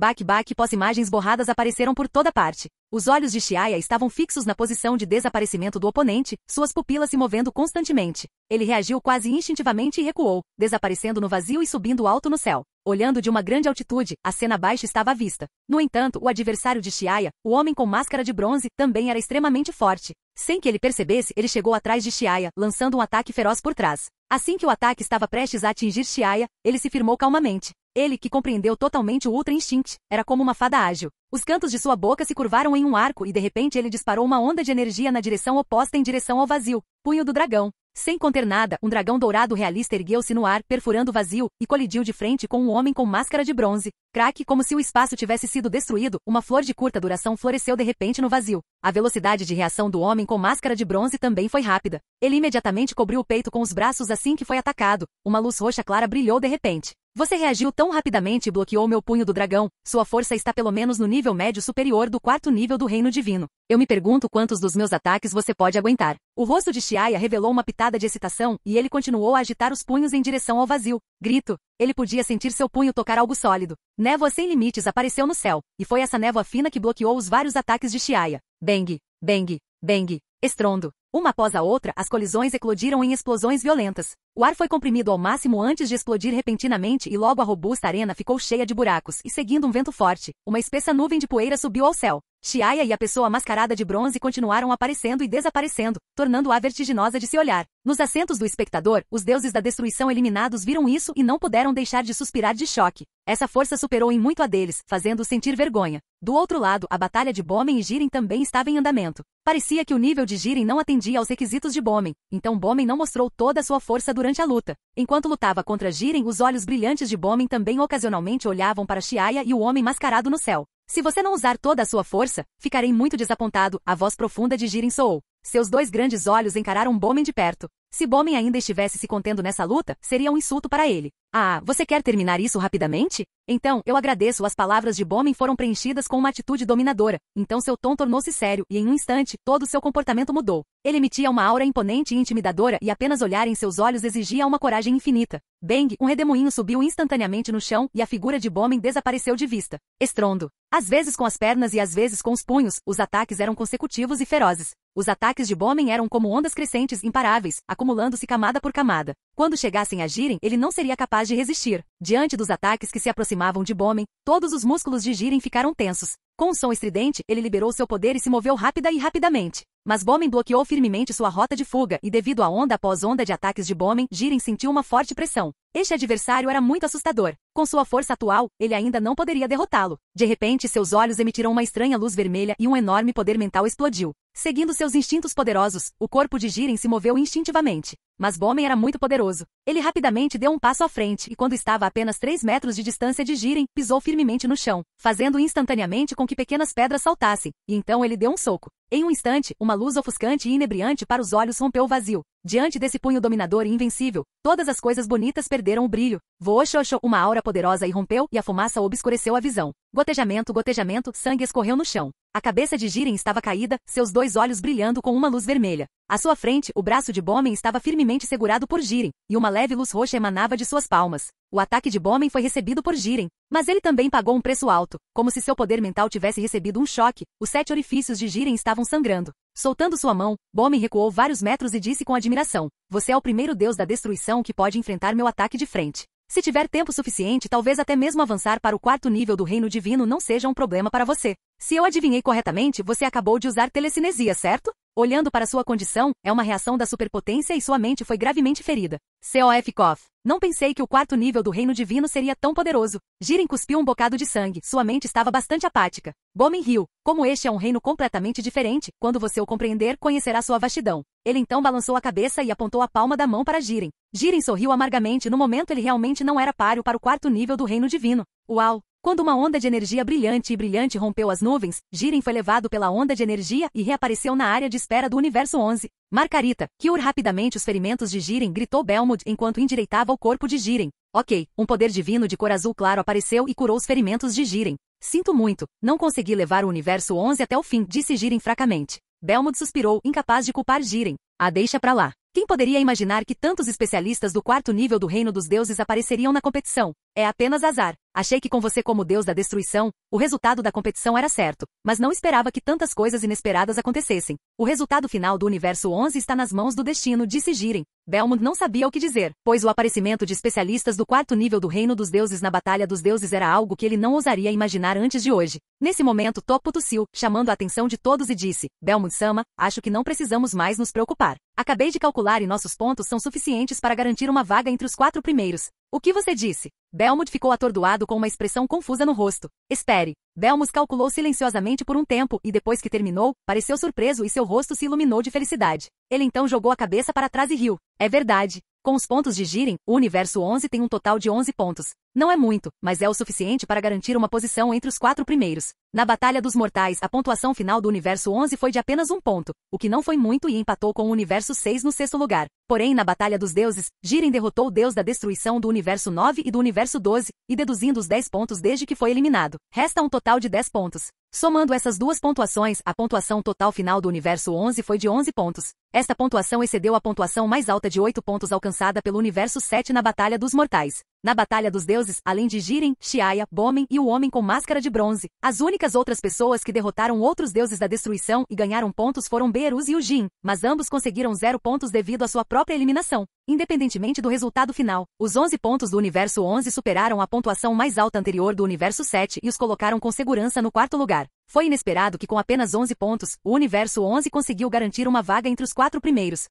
pós-imagens borradas apareceram por toda parte. Os olhos de Xiaya estavam fixos na posição de desaparecimento do oponente, suas pupilas se movendo constantemente. Ele reagiu quase instintivamente e recuou, desaparecendo no vazio e subindo alto no céu. Olhando de uma grande altitude, a cena baixa estava à vista. No entanto, o adversário de Xiaya, o homem com máscara de bronze, também era extremamente forte. Sem que ele percebesse, ele chegou atrás de Xiaya, lançando um ataque feroz por trás. Assim que o ataque estava prestes a atingir Xiaya, ele se firmou calmamente. Ele, que compreendeu totalmente o Ultra Instinct, era como uma fada ágil. Os cantos de sua boca se curvaram em um arco e de repente ele disparou uma onda de energia na direção oposta em direção ao vazio. Punho do dragão. Sem conter nada, um dragão dourado realista ergueu-se no ar, perfurando o vazio, e colidiu de frente com um homem com máscara de bronze. Craque, como se o espaço tivesse sido destruído, uma flor de curta duração floresceu de repente no vazio. A velocidade de reação do homem com máscara de bronze também foi rápida. Ele imediatamente cobriu o peito com os braços assim que foi atacado. Uma luz roxa clara brilhou de repente. Você reagiu tão rapidamente e bloqueou meu punho do dragão. Sua força está pelo menos no nível médio superior do 4º nível do reino divino. Eu me pergunto quantos dos meus ataques você pode aguentar. O rosto de Xiaya revelou uma pitada de excitação e ele continuou a agitar os punhos em direção ao vazio. Grito. Ele podia sentir seu punho tocar algo sólido. Névoa sem limites apareceu no céu, e foi essa névoa fina que bloqueou os vários ataques de Xiaya. Bang, bang, bang. Estrondo. Uma após a outra, as colisões eclodiram em explosões violentas. O ar foi comprimido ao máximo antes de explodir repentinamente e logo a robusta arena ficou cheia de buracos e seguindo um vento forte, uma espessa nuvem de poeira subiu ao céu. Xiaya e a pessoa mascarada de bronze continuaram aparecendo e desaparecendo, tornando-a vertiginosa de se olhar. Nos assentos do espectador, os deuses da destruição eliminados viram isso e não puderam deixar de suspirar de choque. Essa força superou em muito a deles, fazendo-os sentir vergonha. Do outro lado, a batalha de Bomen e Jiren também estava em andamento. Parecia que o nível de Jiren não atendia aos requisitos de Bomen, então Bomen não mostrou toda a sua força durante a luta. Enquanto lutava contra Jiren, os olhos brilhantes de Bomen também ocasionalmente olhavam para Xiaya e o homem mascarado no céu. Se você não usar toda a sua força, ficarei muito desapontado, a voz profunda de Jiren soou. Seus dois grandes olhos encararam Bomen de perto. Se Bomen ainda estivesse se contendo nessa luta, seria um insulto para ele. Ah, você quer terminar isso rapidamente? Então, eu agradeço. As palavras de Bomen foram preenchidas com uma atitude dominadora. Então seu tom tornou-se sério, e em um instante, todo o seu comportamento mudou. Ele emitia uma aura imponente e intimidadora e apenas olhar em seus olhos exigia uma coragem infinita. Bang, um redemoinho subiu instantaneamente no chão e a figura de Bomen desapareceu de vista. Estrondo. Às vezes com as pernas e às vezes com os punhos, os ataques eram consecutivos e ferozes. Os ataques de Bomen eram como ondas crescentes imparáveis, acumulando-se camada por camada. Quando chegassem a Jiren, ele não seria capaz de resistir. Diante dos ataques que se aproximavam de Bomen, todos os músculos de Jiren ficaram tensos. Com um som estridente, ele liberou seu poder e se moveu rápida e rapidamente. Mas Bomen bloqueou firmemente sua rota de fuga e devido a onda após onda de ataques de Bomen, Jiren sentiu uma forte pressão. Este adversário era muito assustador. Com sua força atual, ele ainda não poderia derrotá-lo. De repente, seus olhos emitiram uma estranha luz vermelha e um enorme poder mental explodiu. Seguindo seus instintos poderosos, o corpo de Jiren se moveu instintivamente. Mas Bomen era muito poderoso. Ele rapidamente deu um passo à frente e quando estava a apenas 3 metros de distância de Jiren, pisou firmemente no chão, fazendo instantaneamente com que pequenas pedras saltassem, e então ele deu um soco. Em um instante, uma luz ofuscante e inebriante para os olhos rompeu o vazio. Diante desse punho dominador e invencível, todas as coisas bonitas perderam o brilho. Voou xoxo, uma aura poderosa irrompeu e a fumaça obscureceu a visão. Gotejamento, gotejamento, sangue escorreu no chão. A cabeça de Jiren estava caída, seus 2 olhos brilhando com uma luz vermelha. À sua frente, o braço de Bomen estava firmemente segurado por Jiren, e uma leve luz roxa emanava de suas palmas. O ataque de Bomen foi recebido por Jiren, mas ele também pagou um preço alto, como se seu poder mental tivesse recebido um choque. Os 7 orifícios de Jiren estavam sangrando. Soltando sua mão, Bomen recuou vários metros e disse com admiração: "Você é o primeiro deus da destruição que pode enfrentar meu ataque de frente. Se tiver tempo suficiente, talvez até mesmo avançar para o 4º nível do reino divino não seja um problema para você. Se eu adivinhei corretamente, você acabou de usar telecinesia, certo?" Olhando para sua condição, é uma reação da superpotência e sua mente foi gravemente ferida. COF Cough. Não pensei que o quarto nível do reino divino seria tão poderoso. Jiren cuspiu um bocado de sangue, sua mente estava bastante apática. Bomin riu. Como este é um reino completamente diferente, quando você o compreender, conhecerá sua vastidão. Ele então balançou a cabeça e apontou a palma da mão para Jiren. Jiren sorriu amargamente, no momento ele realmente não era páreo para o quarto nível do reino divino. Uau! Quando uma onda de energia brilhante rompeu as nuvens, Jiren foi levado pela onda de energia e reapareceu na área de espera do universo 11. Margarita, cure rapidamente os ferimentos de Jiren, gritou Belmod enquanto endireitava o corpo de Jiren. Ok, um poder divino de cor azul claro apareceu e curou os ferimentos de Jiren. Sinto muito, não consegui levar o universo 11 até o fim, disse Jiren fracamente. Belmod suspirou, incapaz de culpar Jiren. Deixa pra lá. Quem poderia imaginar que tantos especialistas do quarto nível do reino dos deuses apareceriam na competição? É apenas azar. Achei que com você como deus da destruição, o resultado da competição era certo, mas não esperava que tantas coisas inesperadas acontecessem. O resultado final do universo 11 está nas mãos do destino, disse Jiren. Belmod não sabia o que dizer, pois o aparecimento de especialistas do quarto nível do reino dos deuses na Batalha dos Deuses era algo que ele não ousaria imaginar antes de hoje. Nesse momento, Toppo tossiu, chamando a atenção de todos e disse, Belmod-sama, acho que não precisamos mais nos preocupar. Acabei de calcular e nossos pontos são suficientes para garantir uma vaga entre os 4 primeiros. O que você disse? Belmod ficou atordoado com uma expressão confusa no rosto. Espere. Belmod calculou silenciosamente por um tempo e depois que terminou, pareceu surpreso e seu rosto se iluminou de felicidade. Ele então jogou a cabeça para trás e riu. É verdade. Com os pontos de Jiren, o universo 11 tem um total de 11 pontos. Não é muito, mas é o suficiente para garantir uma posição entre os 4 primeiros. Na Batalha dos Mortais, a pontuação final do universo 11 foi de apenas 1 ponto, o que não foi muito e empatou com o universo 6 no 6º lugar. Porém, na Batalha dos Deuses, Jiren derrotou o deus da destruição do universo 9 e do universo 12, e deduzindo os 10 pontos desde que foi eliminado, resta um total de 10 pontos. Somando essas duas pontuações, a pontuação total final do universo 11 foi de 11 pontos. Esta pontuação excedeu a pontuação mais alta de 8 pontos alcançada pelo universo 7 na Batalha dos Mortais. Na Batalha dos Deuses, além de Jiren, Xiaya, Bomin e o Homem com Máscara de Bronze, as únicas outras pessoas que derrotaram outros deuses da destruição e ganharam pontos foram Beerus e o Jin, mas ambos conseguiram 0 pontos devido à sua própria eliminação. Independentemente do resultado final, os 11 pontos do universo 11 superaram a pontuação mais alta anterior do universo 7 e os colocaram com segurança no 4º lugar. Foi inesperado que com apenas 11 pontos, o universo 11 conseguiu garantir uma vaga entre os 4 primeiros.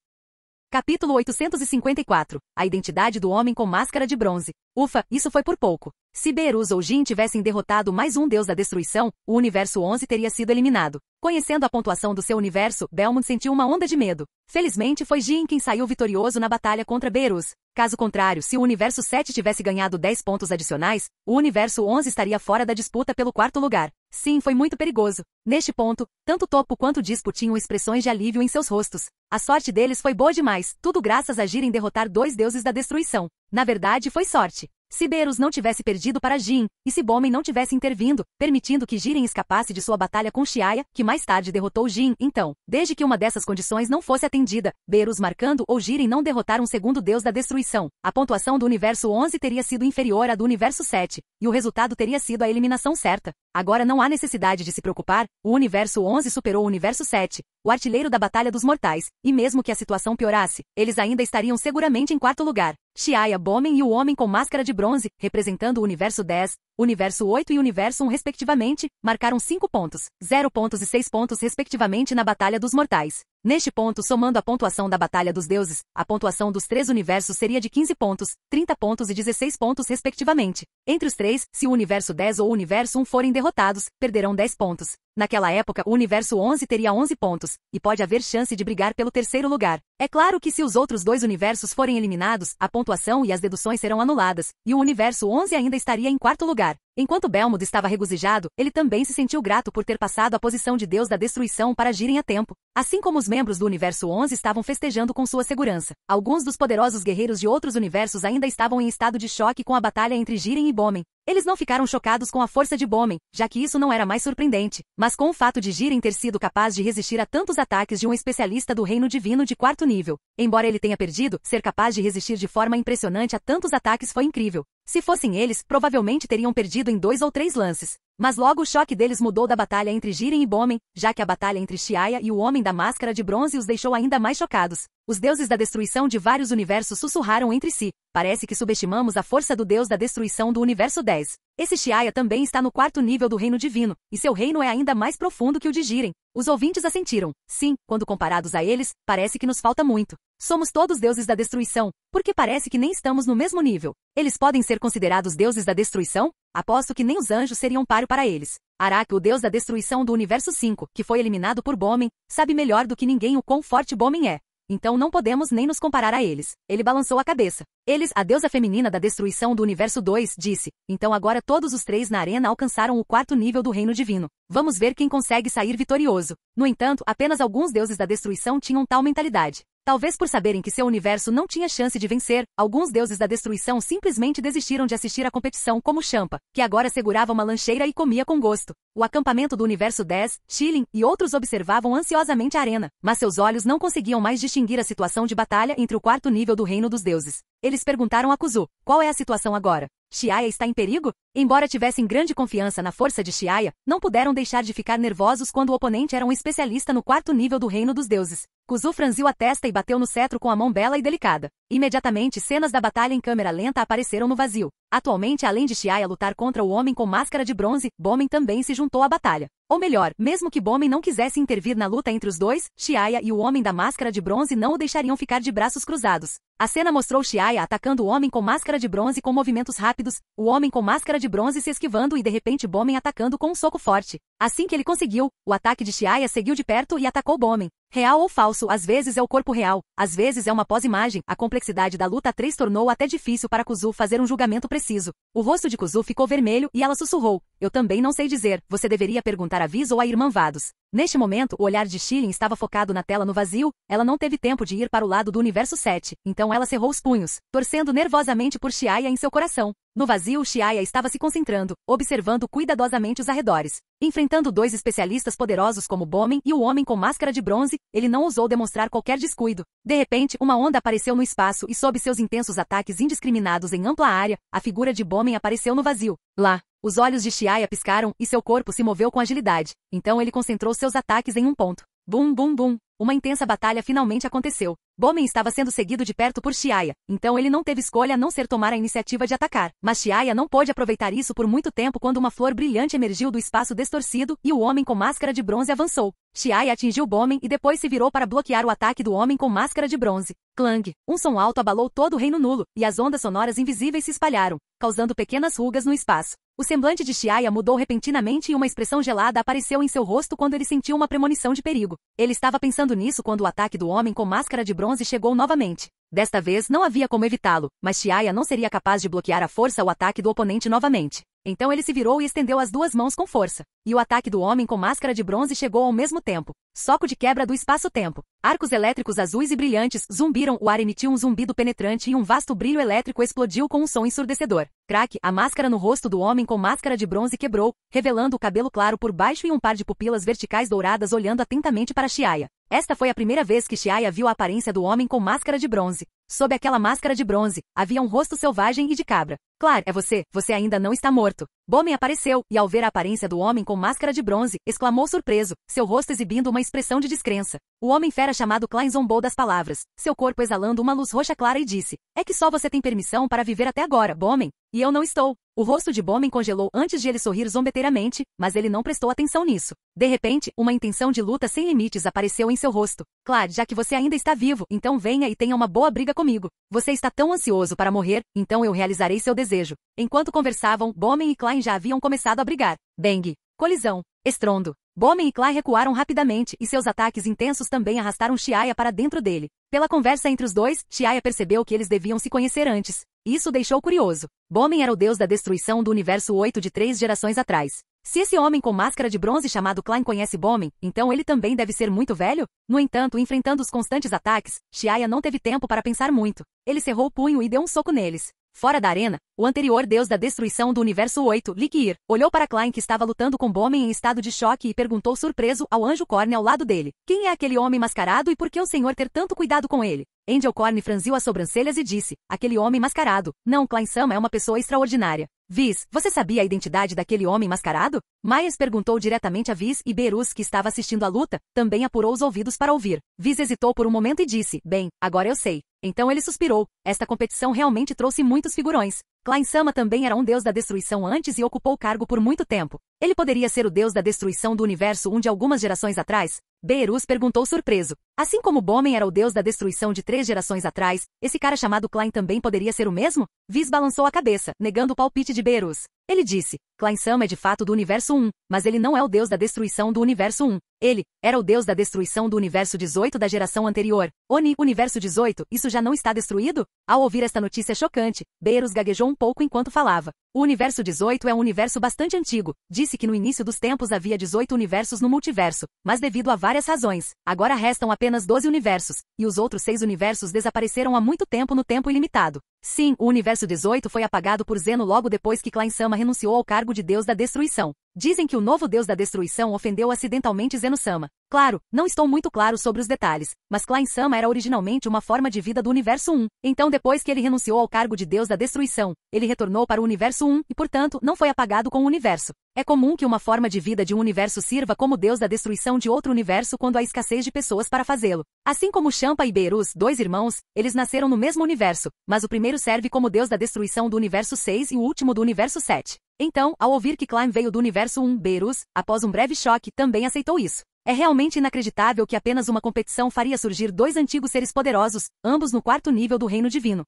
Capítulo 854. A identidade do homem com máscara de bronze. Ufa, isso foi por pouco. Se Beerus ou Jin tivessem derrotado mais um deus da destruição, o universo 11 teria sido eliminado. Conhecendo a pontuação do seu universo, Belmod sentiu uma onda de medo. Felizmente foi Jin quem saiu vitorioso na batalha contra Beerus. Caso contrário, se o universo 7 tivesse ganhado 10 pontos adicionais, o universo 11 estaria fora da disputa pelo 4º lugar. Sim, foi muito perigoso. Neste ponto, tanto Toppo quanto Dispo tinham expressões de alívio em seus rostos. A sorte deles foi boa demais, tudo graças a Jiren derrotar 2 deuses da destruição. Na verdade, foi sorte. Se Beerus não tivesse perdido para Jin, e se Bomin não tivesse intervindo, permitindo que Jiren escapasse de sua batalha com Xiaya, que mais tarde derrotou Jin, então, desde que uma dessas condições não fosse atendida, Beerus marcando ou Jiren não derrotar um segundo deus da destruição, a pontuação do universo 11 teria sido inferior à do universo 7, e o resultado teria sido a eliminação certa. Agora não há necessidade de se preocupar, o universo 11 superou o universo 7, o artilheiro da Batalha dos Mortais, e mesmo que a situação piorasse, eles ainda estariam seguramente em 4º lugar. Xiaya, Bomin e o Homem com Máscara de Bronze, representando o universo 10, universo 8 e universo 1 respectivamente, marcaram 5 pontos, 0 pontos e 6 pontos respectivamente na Batalha dos Mortais. Neste ponto, somando a pontuação da Batalha dos Deuses, a pontuação dos 3 universos seria de 15 pontos, 30 pontos e 16 pontos respectivamente. Entre os 3, se o universo 10 ou o universo 1 forem derrotados, perderão 10 pontos. Naquela época, o universo 11 teria 11 pontos, e pode haver chance de brigar pelo 3º lugar. É claro que se os outros 2 universos forem eliminados, a pontuação e as deduções serão anuladas, e o universo 11 ainda estaria em 4º lugar. Enquanto Belmod estava regozijado, ele também se sentiu grato por ter passado a posição de Deus da destruição para Jiren a tempo. Assim como os membros do universo 11 estavam festejando com sua segurança, alguns dos poderosos guerreiros de outros universos ainda estavam em estado de choque com a batalha entre Jiren e Bomin. Eles não ficaram chocados com a força de Bomin, já que isso não era mais surpreendente, mas com o fato de Jiren ter sido capaz de resistir a tantos ataques de um especialista do reino divino de 4º nível. Embora ele tenha perdido, ser capaz de resistir de forma impressionante a tantos ataques foi incrível. Se fossem eles, provavelmente teriam perdido em 2 ou 3 lances. Mas logo o choque deles mudou da batalha entre Jiren e Bowman, já que a batalha entre Xiaya e o Homem da Máscara de Bronze os deixou ainda mais chocados. Os deuses da destruição de vários universos sussurraram entre si. Parece que subestimamos a força do deus da destruição do universo 10. Esse Xiaya também está no 4º nível do reino divino, e seu reino é ainda mais profundo que o de Jiren. Os ouvintes assentiram. Sim, quando comparados a eles, parece que nos falta muito. Somos todos deuses da destruição, porque parece que nem estamos no mesmo nível. Eles podem ser considerados deuses da destruição? Aposto que nem os anjos seriam páreo para eles. Araki, o deus da destruição do universo 5, que foi eliminado por Bowman, sabe melhor do que ninguém o quão forte Bowman é. Então não podemos nem nos comparar a eles. Ele balançou a cabeça. Eles, a deusa feminina da destruição do universo 2, disse. Então agora todos os 3 na arena alcançaram o 4º nível do reino divino. Vamos ver quem consegue sair vitorioso. No entanto, apenas alguns deuses da destruição tinham tal mentalidade. Talvez por saberem que seu universo não tinha chance de vencer, alguns deuses da destruição simplesmente desistiram de assistir à competição como Champa, que agora segurava uma lancheira e comia com gosto. O acampamento do universo 10, Shilin e outros observavam ansiosamente a arena, mas seus olhos não conseguiam mais distinguir a situação de batalha entre o 4º nível do reino dos deuses. Eles perguntaram a Kuzu, qual é a situação agora? Xiaya está em perigo? Embora tivessem grande confiança na força de Xiaya, não puderam deixar de ficar nervosos quando o oponente era um especialista no 4º nível do reino dos deuses. Kuzu franziu a testa e bateu no cetro com a mão bela e delicada. Imediatamente cenas da batalha em câmera lenta apareceram no vazio. Atualmente, além de Xiaya lutar contra o Homem com Máscara de Bronze, Bowman também se juntou à batalha. Ou melhor, mesmo que Bowman não quisesse intervir na luta entre os dois, Xiaya e o Homem da Máscara de Bronze não o deixariam ficar de braços cruzados. A cena mostrou Xiaya atacando o Homem com Máscara de Bronze com movimentos rápidos, o Homem com Máscara de Bronze se esquivando e de repente Bowman atacando com um soco forte. Assim que ele conseguiu, o ataque de Xiaya seguiu de perto e atacou Bowman. Real ou falso, às vezes é o corpo real, às vezes é uma pós-imagem. A complexidade da luta 3 tornou até difícil para Kuzu fazer um julgamento preciso. O rosto de Kuzu ficou vermelho e ela sussurrou. Eu também não sei dizer, você deveria perguntar a Viz ou a irmã Vados. Neste momento, o olhar de Shilin estava focado na tela no vazio, ela não teve tempo de ir para o lado do universo 7, então ela cerrou os punhos, torcendo nervosamente por Xiaya em seu coração. No vazio, Xiaya estava se concentrando, observando cuidadosamente os arredores. Enfrentando 2 especialistas poderosos como Bowman e o Homem com Máscara de Bronze, ele não ousou demonstrar qualquer descuido. De repente, uma onda apareceu no espaço e sob seus intensos ataques indiscriminados em ampla área, a figura de Bowman apareceu no vazio. Lá, os olhos de Xiaya piscaram e seu corpo se moveu com agilidade. Então ele concentrou seus ataques em um ponto. Bum, bum, bum. Uma intensa batalha finalmente aconteceu. Bowman estava sendo seguido de perto por Xiaya, então ele não teve escolha a não ser tomar a iniciativa de atacar. Mas Xiaya não pôde aproveitar isso por muito tempo quando uma flor brilhante emergiu do espaço distorcido e o Homem com Máscara de Bronze avançou. Xiaya atingiu Bowman e depois se virou para bloquear o ataque do Homem com Máscara de Bronze. Clang! Um som alto abalou todo o reino nulo, e as ondas sonoras invisíveis se espalharam, causando pequenas rugas no espaço. O semblante de Xiaya mudou repentinamente e uma expressão gelada apareceu em seu rosto quando ele sentiu uma premonição de perigo. Ele estava pensando nisso quando o ataque do Homem com Máscara de Bronze chegou novamente. Desta vez não havia como evitá-lo, mas Xiaya não seria capaz de bloquear à força o ataque do oponente novamente. Então ele se virou e estendeu as 2 mãos com força. E o ataque do Homem com Máscara de Bronze chegou ao mesmo tempo. Soco de quebra do espaço-tempo. Arcos elétricos azuis e brilhantes zumbiram, o ar emitiu um zumbido penetrante e um vasto brilho elétrico explodiu com um som ensurdecedor. Crack! A máscara no rosto do Homem com Máscara de Bronze quebrou, revelando o cabelo claro por baixo e um par de pupilas verticais douradas olhando atentamente para Xiaya. Esta foi a primeira vez que Xiaya viu a aparência do Homem com Máscara de Bronze. Sob aquela máscara de bronze, havia um rosto selvagem e de cabra. Claro, é você, você ainda não está morto. Bowman apareceu, e ao ver a aparência do Homem com Máscara de Bronze, exclamou surpreso, seu rosto exibindo uma expressão de descrença. O Homem-Fera chamado Klein zombou das palavras, seu corpo exalando uma luz roxa clara e disse, é que só você tem permissão para viver até agora, Bowman, e eu não estou. O rosto de Bowman congelou antes de ele sorrir zombeteiramente, mas ele não prestou atenção nisso. De repente, uma intenção de luta sem limites apareceu em seu rosto. Claro, já que você ainda está vivo, então venha e tenha uma boa briga comigo. Você está tão ansioso para morrer, então eu realizarei seu desejo. Enquanto conversavam, Bowman e Klein já haviam começado a brigar. Bang! Colisão! Estrondo! Bowman e Klein recuaram rapidamente e seus ataques intensos também arrastaram Xiaya para dentro dele. Pela conversa entre os dois, Xiaya percebeu que eles deviam se conhecer antes. Isso o deixou curioso. Bowman era o deus da destruição do universo 8 de 3 gerações atrás. Se esse homem com máscara de bronze chamado Klein conhece Bowman, então ele também deve ser muito velho? No entanto, enfrentando os constantes ataques, Xiaya não teve tempo para pensar muito. Ele cerrou o punho e deu um soco neles. Fora da arena, o anterior deus da destruição do universo 8, Likir, olhou para Klein que estava lutando com Bowman em estado de choque e perguntou surpreso ao anjo Corne ao lado dele. Quem é aquele homem mascarado e por que o senhor ter tanto cuidado com ele? Angel Corn franziu as sobrancelhas e disse, aquele homem mascarado. Não, Klein-sama é uma pessoa extraordinária. Viz, você sabia a identidade daquele homem mascarado? Myers perguntou diretamente a Viz e Beerus, que estava assistindo à luta, também apurou os ouvidos para ouvir. Viz hesitou por um momento e disse, bem, agora eu sei. Então ele suspirou. Esta competição realmente trouxe muitos figurões. Klein-sama também era um deus da destruição antes e ocupou o cargo por muito tempo. Ele poderia ser o deus da destruição do universo de algumas gerações atrás? Beerus perguntou surpreso. Assim como Bomen era o deus da destruição de 3 gerações atrás, esse cara chamado Klein também poderia ser o mesmo? Viz balançou a cabeça, negando o palpite de Beerus. Ele disse, Klein-sama é de fato do universo 1, mas ele não é o deus da destruição do universo 1. Ele era o deus da destruição do universo 18 da geração anterior. Oni, universo 18, isso já não está destruído? Ao ouvir esta notícia chocante, Beerus gaguejou um pouco enquanto falava. O universo 18 é um universo bastante antigo. Disse que no início dos tempos havia 18 universos no multiverso, mas devido a várias razões, agora restam apenas 12 universos, e os outros 6 universos desapareceram há muito tempo no tempo ilimitado. Sim, o universo 18 foi apagado por Zeno logo depois que Klein-sama renunciou ao cargo de deus da destruição. Dizem que o novo deus da destruição ofendeu acidentalmente Zeno-sama. Claro, não estou muito claro sobre os detalhes, mas Klein-sama era originalmente uma forma de vida do universo 1. Então depois que ele renunciou ao cargo de deus da destruição, ele retornou para o universo 1 e, portanto, não foi apagado com o universo. É comum que uma forma de vida de um universo sirva como deus da destruição de outro universo quando há escassez de pessoas para fazê-lo. Assim como Champa e Beerus, 2 irmãos, eles nasceram no mesmo universo, mas o primeiro serve como deus da destruição do universo 6 e o último do universo 7. Então, ao ouvir que Klein veio do universo 1, Beerus, após um breve choque, também aceitou isso. É realmente inacreditável que apenas uma competição faria surgir 2 antigos seres poderosos, ambos no 4º nível do reino divino.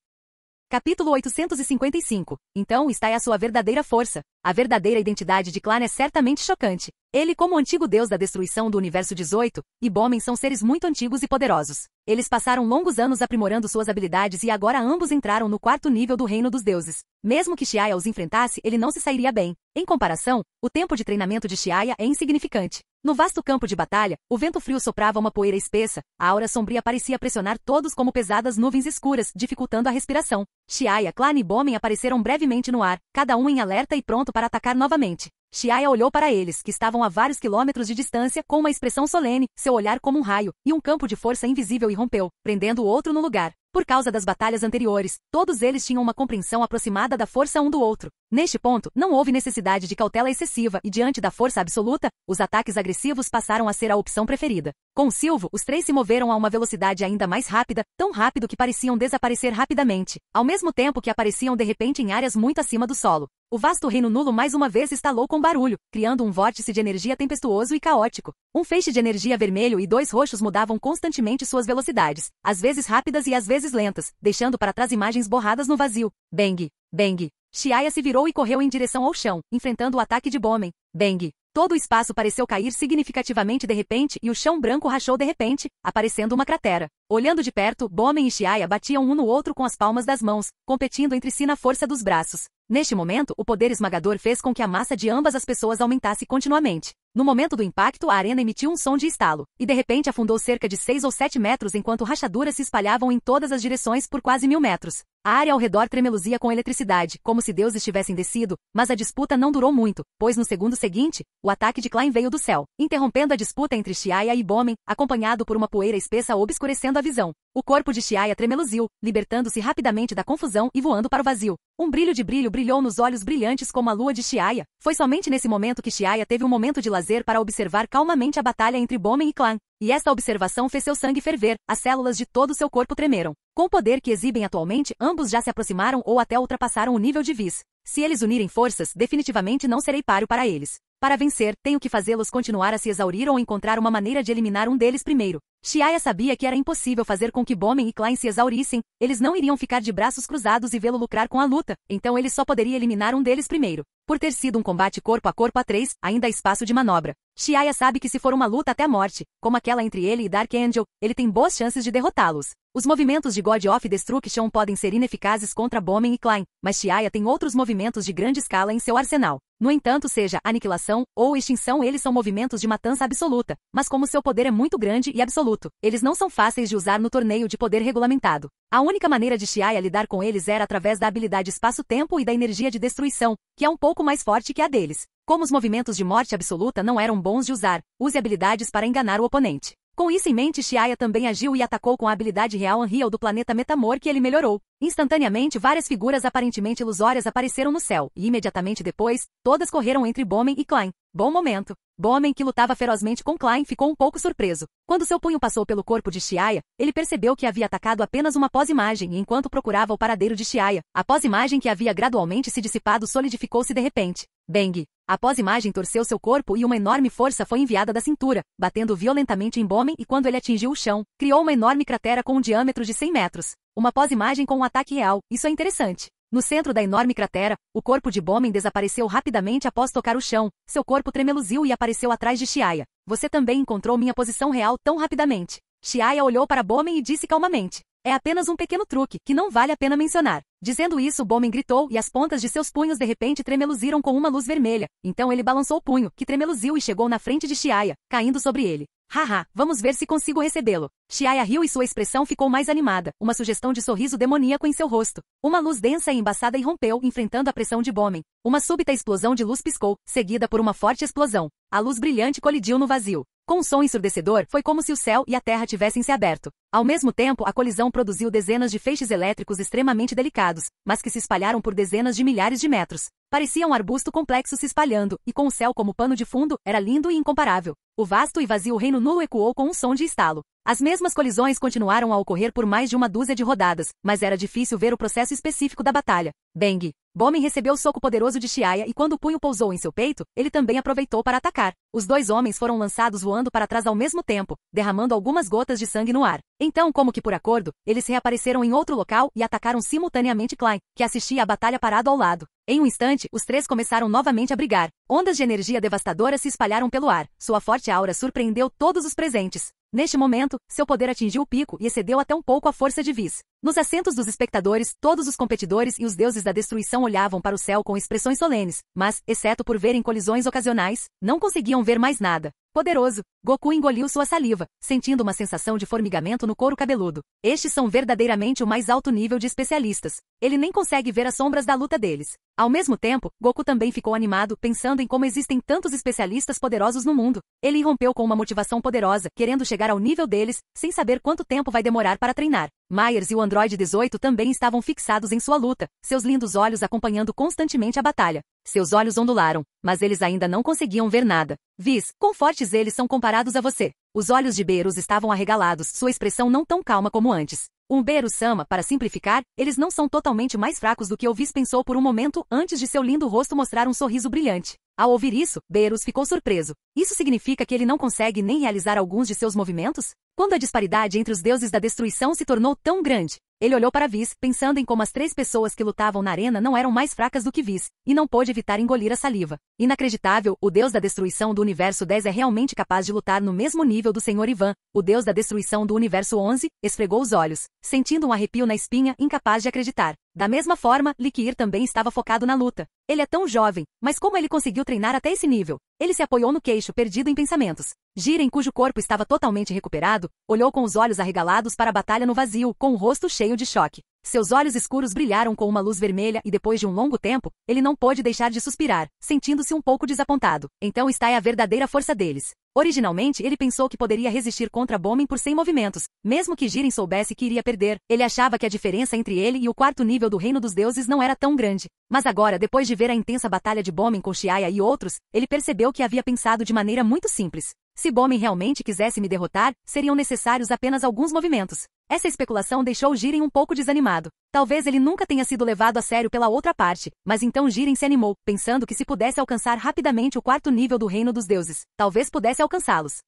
Capítulo 855. Então está aí a sua verdadeira força. A verdadeira identidade de Klein é certamente chocante. Ele, como o antigo deus da destruição do universo 18, e Bomen são seres muito antigos e poderosos. Eles passaram longos anos aprimorando suas habilidades e agora ambos entraram no 4º nível do reino dos deuses. Mesmo que Xiaya os enfrentasse, ele não se sairia bem. Em comparação, o tempo de treinamento de Xiaya é insignificante. No vasto campo de batalha, o vento frio soprava uma poeira espessa, a aura sombria parecia pressionar todos como pesadas nuvens escuras, dificultando a respiração. Xiaya, Klein e Bomen apareceram brevemente no ar, cada um em alerta e pronto para atacar novamente. Xiaya olhou para eles, que estavam a vários quilômetros de distância, com uma expressão solene, seu olhar como um raio, e um campo de força invisível irrompeu, prendendo o outro no lugar. Por causa das batalhas anteriores, todos eles tinham uma compreensão aproximada da força um do outro. Neste ponto, não houve necessidade de cautela excessiva e diante da força absoluta, os ataques agressivos passaram a ser a opção preferida. Com o silvo, os 3 se moveram a uma velocidade ainda mais rápida, tão rápido que pareciam desaparecer rapidamente, ao mesmo tempo que apareciam de repente em áreas muito acima do solo. O vasto reino nulo mais uma vez estalou com barulho, criando um vórtice de energia tempestuoso e caótico. Um feixe de energia vermelho e 2 roxos mudavam constantemente suas velocidades, às vezes rápidas e às vezes lentas, deixando para trás imagens borradas no vazio. Bang! Bang! Xiaya se virou e correu em direção ao chão, enfrentando o ataque de Bomen. Bang! Todo o espaço pareceu cair significativamente de repente e o chão branco rachou de repente, aparecendo uma cratera. Olhando de perto, Bomen e Xiaya batiam um no outro com as palmas das mãos, competindo entre si na força dos braços. Neste momento, o poder esmagador fez com que a massa de ambas as pessoas aumentasse continuamente. No momento do impacto, a arena emitiu um som de estalo, e de repente afundou cerca de 6 ou 7 metros enquanto rachaduras se espalhavam em todas as direções por quase 1000 metros. A área ao redor tremeluzia com eletricidade, como se deuses tivessem descido, mas a disputa não durou muito, pois no segundo seguinte, o ataque de Klein veio do céu, interrompendo a disputa entre Xiaya e Bomen, acompanhado por uma poeira espessa obscurecendo a visão. O corpo de Xiaya tremeluziu, libertando-se rapidamente da confusão e voando para o vazio. Um brilho de brilho brilhou nos olhos brilhantes como a lua de Xiaya. Foi somente nesse momento que Xiaya teve um momento de lazer para observar calmamente a batalha entre Bomen e Klein. E esta observação fez seu sangue ferver, as células de todo seu corpo tremeram. Com o poder que exibem atualmente, ambos já se aproximaram ou até ultrapassaram o nível de Viz. Se eles unirem forças, definitivamente não serei páreo para eles. Para vencer, tenho que fazê-los continuar a se exaurir ou encontrar uma maneira de eliminar um deles primeiro. Xiaya sabia que era impossível fazer com que Bomen e Klein se exaurissem, eles não iriam ficar de braços cruzados e vê-lo lucrar com a luta, então ele só poderia eliminar um deles primeiro. Por ter sido um combate corpo a 3, ainda há espaço de manobra. Xiaya sabe que se for uma luta até a morte, como aquela entre ele e Dark Angel, ele tem boas chances de derrotá-los. Os movimentos de God of Destruction podem ser ineficazes contra Bomen e Klein, mas Xiaya tem outros movimentos de grande escala em seu arsenal. No entanto, seja aniquilação ou extinção, eles são movimentos de matança absoluta, mas como seu poder é muito grande e absoluto, eles não são fáceis de usar no torneio de poder regulamentado. A única maneira de Xiaya lidar com eles era através da habilidade espaço-tempo e da energia de destruição, que é um pouco mais forte que a deles. Como os movimentos de morte absoluta não eram bons de usar, use habilidades para enganar o oponente. Com isso em mente, Xiaya também agiu e atacou com a habilidade real Unreal do planeta Metamor que ele melhorou. Instantaneamente, várias figuras aparentemente ilusórias apareceram no céu, e imediatamente depois, todas correram entre Bowman e Klein. Bom momento. Bowman, que lutava ferozmente com Klein, ficou um pouco surpreso. Quando seu punho passou pelo corpo de Xiaya, ele percebeu que havia atacado apenas uma pós-imagem, e enquanto procurava o paradeiro de Xiaya, a pós-imagem que havia gradualmente se dissipado solidificou-se de repente. Bang! A pós-imagem torceu seu corpo e uma enorme força foi enviada da cintura, batendo violentamente em Bowman e quando ele atingiu o chão, criou uma enorme cratera com um diâmetro de 100 metros. Uma pós-imagem com um ataque real, isso é interessante. No centro da enorme cratera, o corpo de Bowman desapareceu rapidamente após tocar o chão, seu corpo tremeluziu e apareceu atrás de Xiaya. Você também encontrou minha posição real tão rapidamente. Xiaya olhou para Bowman e disse calmamente. É apenas um pequeno truque, que não vale a pena mencionar. Dizendo isso, Bowman gritou e as pontas de seus punhos de repente tremeluziram com uma luz vermelha. Então ele balançou o punho, que tremeluziu e chegou na frente de Xiaya, caindo sobre ele. Haha, vamos ver se consigo recebê-lo. Xiaya riu e sua expressão ficou mais animada, uma sugestão de sorriso demoníaco em seu rosto. Uma luz densa e embaçada irrompeu, enfrentando a pressão de Bowman. Uma súbita explosão de luz piscou, seguida por uma forte explosão. A luz brilhante colidiu no vazio. Com um som ensurdecedor, foi como se o céu e a terra tivessem se aberto. Ao mesmo tempo, a colisão produziu dezenas de feixes elétricos extremamente delicados, mas que se espalharam por dezenas de milhares de metros. Parecia um arbusto complexo se espalhando, e com o céu como pano de fundo, era lindo e incomparável. O vasto e vazio reino nulo ecoou com um som de estalo. As mesmas colisões continuaram a ocorrer por mais de uma dúzia de rodadas, mas era difícil ver o processo específico da batalha. Bang! Bowman recebeu o soco poderoso de Xiaya e quando o punho pousou em seu peito, ele também aproveitou para atacar. Os dois homens foram lançados voando para trás ao mesmo tempo, derramando algumas gotas de sangue no ar. Então, como que por acordo, eles reapareceram em outro local e atacaram simultaneamente Klein, que assistia à batalha parado ao lado. Em um instante, os três começaram novamente a brigar. Ondas de energia devastadora se espalharam pelo ar. Sua forte aura surpreendeu todos os presentes. Neste momento, seu poder atingiu o pico e excedeu até um pouco a força de Whis. Nos assentos dos espectadores, todos os competidores e os deuses da destruição olhavam para o céu com expressões solenes, mas, exceto por verem colisões ocasionais, não conseguiam ver mais nada. Poderoso, Goku engoliu sua saliva, sentindo uma sensação de formigamento no couro cabeludo. Estes são verdadeiramente o mais alto nível de especialistas. Ele nem consegue ver as sombras da luta deles. Ao mesmo tempo, Goku também ficou animado, pensando em como existem tantos especialistas poderosos no mundo. Ele irrompeu com uma motivação poderosa, querendo chegar ao nível deles, sem saber quanto tempo vai demorar para treinar. Myers e o Android 18 também estavam fixados em sua luta, seus lindos olhos acompanhando constantemente a batalha. Seus olhos ondularam, mas eles ainda não conseguiam ver nada. Whis, quão fortes eles são comparados a você? Os olhos de Beerus estavam arregalados, sua expressão não tão calma como antes. Beerus-sama, para simplificar, eles não são totalmente mais fracos do que o Whis pensou por um momento antes de seu lindo rosto mostrar um sorriso brilhante. Ao ouvir isso, Beerus ficou surpreso. Isso significa que ele não consegue nem realizar alguns de seus movimentos? Quando a disparidade entre os deuses da destruição se tornou tão grande, ele olhou para Whis, pensando em como as três pessoas que lutavam na arena não eram mais fracas do que Whis, e não pôde evitar engolir a saliva. Inacreditável, o deus da destruição do universo 10 é realmente capaz de lutar no mesmo nível do Sr. Ivan. O deus da destruição do universo 11 esfregou os olhos, sentindo um arrepio na espinha, incapaz de acreditar. Da mesma forma, Liquiir também estava focado na luta. Ele é tão jovem, mas como ele conseguiu treinar até esse nível? Ele se apoiou no queixo, perdido em pensamentos. Jiren, cujo corpo estava totalmente recuperado, olhou com os olhos arregalados para a batalha no vazio, com o rosto cheio de choque. Seus olhos escuros brilharam com uma luz vermelha e depois de um longo tempo, ele não pôde deixar de suspirar, sentindo-se um pouco desapontado. Então está aí a verdadeira força deles. Originalmente, ele pensou que poderia resistir contra Bowman por 100 movimentos, mesmo que Jiren soubesse que iria perder. Ele achava que a diferença entre ele e o quarto nível do Reino dos Deuses não era tão grande. Mas agora, depois de ver a intensa batalha de Bowman com Xiaya e outros, ele percebeu que havia pensado de maneira muito simples. Se Bowman realmente quisesse me derrotar, seriam necessários apenas alguns movimentos. Essa especulação deixou Jiren um pouco desanimado. Talvez ele nunca tenha sido levado a sério pela outra parte, mas então Jiren se animou, pensando que se pudesse alcançar rapidamente o quarto nível do Reino dos Deuses, talvez pudesse alcançá-los.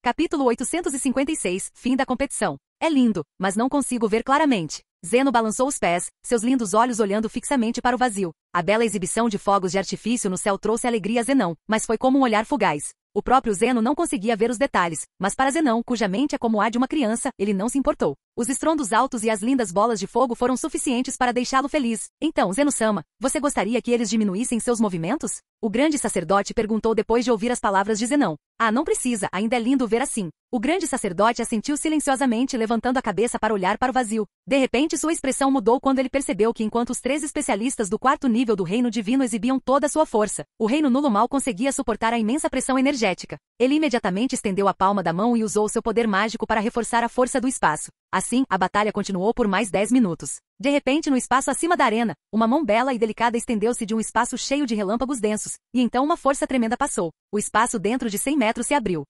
Capítulo 856, Fim da competição. É lindo, mas não consigo ver claramente. Zeno balançou os pés, seus lindos olhos olhando fixamente para o vazio. A bela exibição de fogos de artifício no céu trouxe alegria a Zenão, mas foi como um olhar fugaz. O próprio Zeno não conseguia ver os detalhes, mas para Zenão, cuja mente é como a de uma criança, ele não se importou. Os estrondos altos e as lindas bolas de fogo foram suficientes para deixá-lo feliz. Então, Zeno-sama, você gostaria que eles diminuíssem seus movimentos? O grande sacerdote perguntou depois de ouvir as palavras de Zenão. Ah, não precisa, ainda é lindo ver assim. O grande sacerdote assentiu silenciosamente, levantando a cabeça para olhar para o vazio. De repente, sua expressão mudou quando ele percebeu que enquanto os 3 especialistas do quarto nível do reino divino exibiam toda a sua força, o reino nulo mal conseguia suportar a imensa pressão energética. energética. Ele imediatamente estendeu a palma da mão e usou seu poder mágico para reforçar a força do espaço. Assim, a batalha continuou por mais 10 minutos. De repente, no espaço acima da arena, uma mão bela e delicada estendeu-se de um espaço cheio de relâmpagos densos, e então uma força tremenda passou. O espaço dentro de 100 metros se abriu.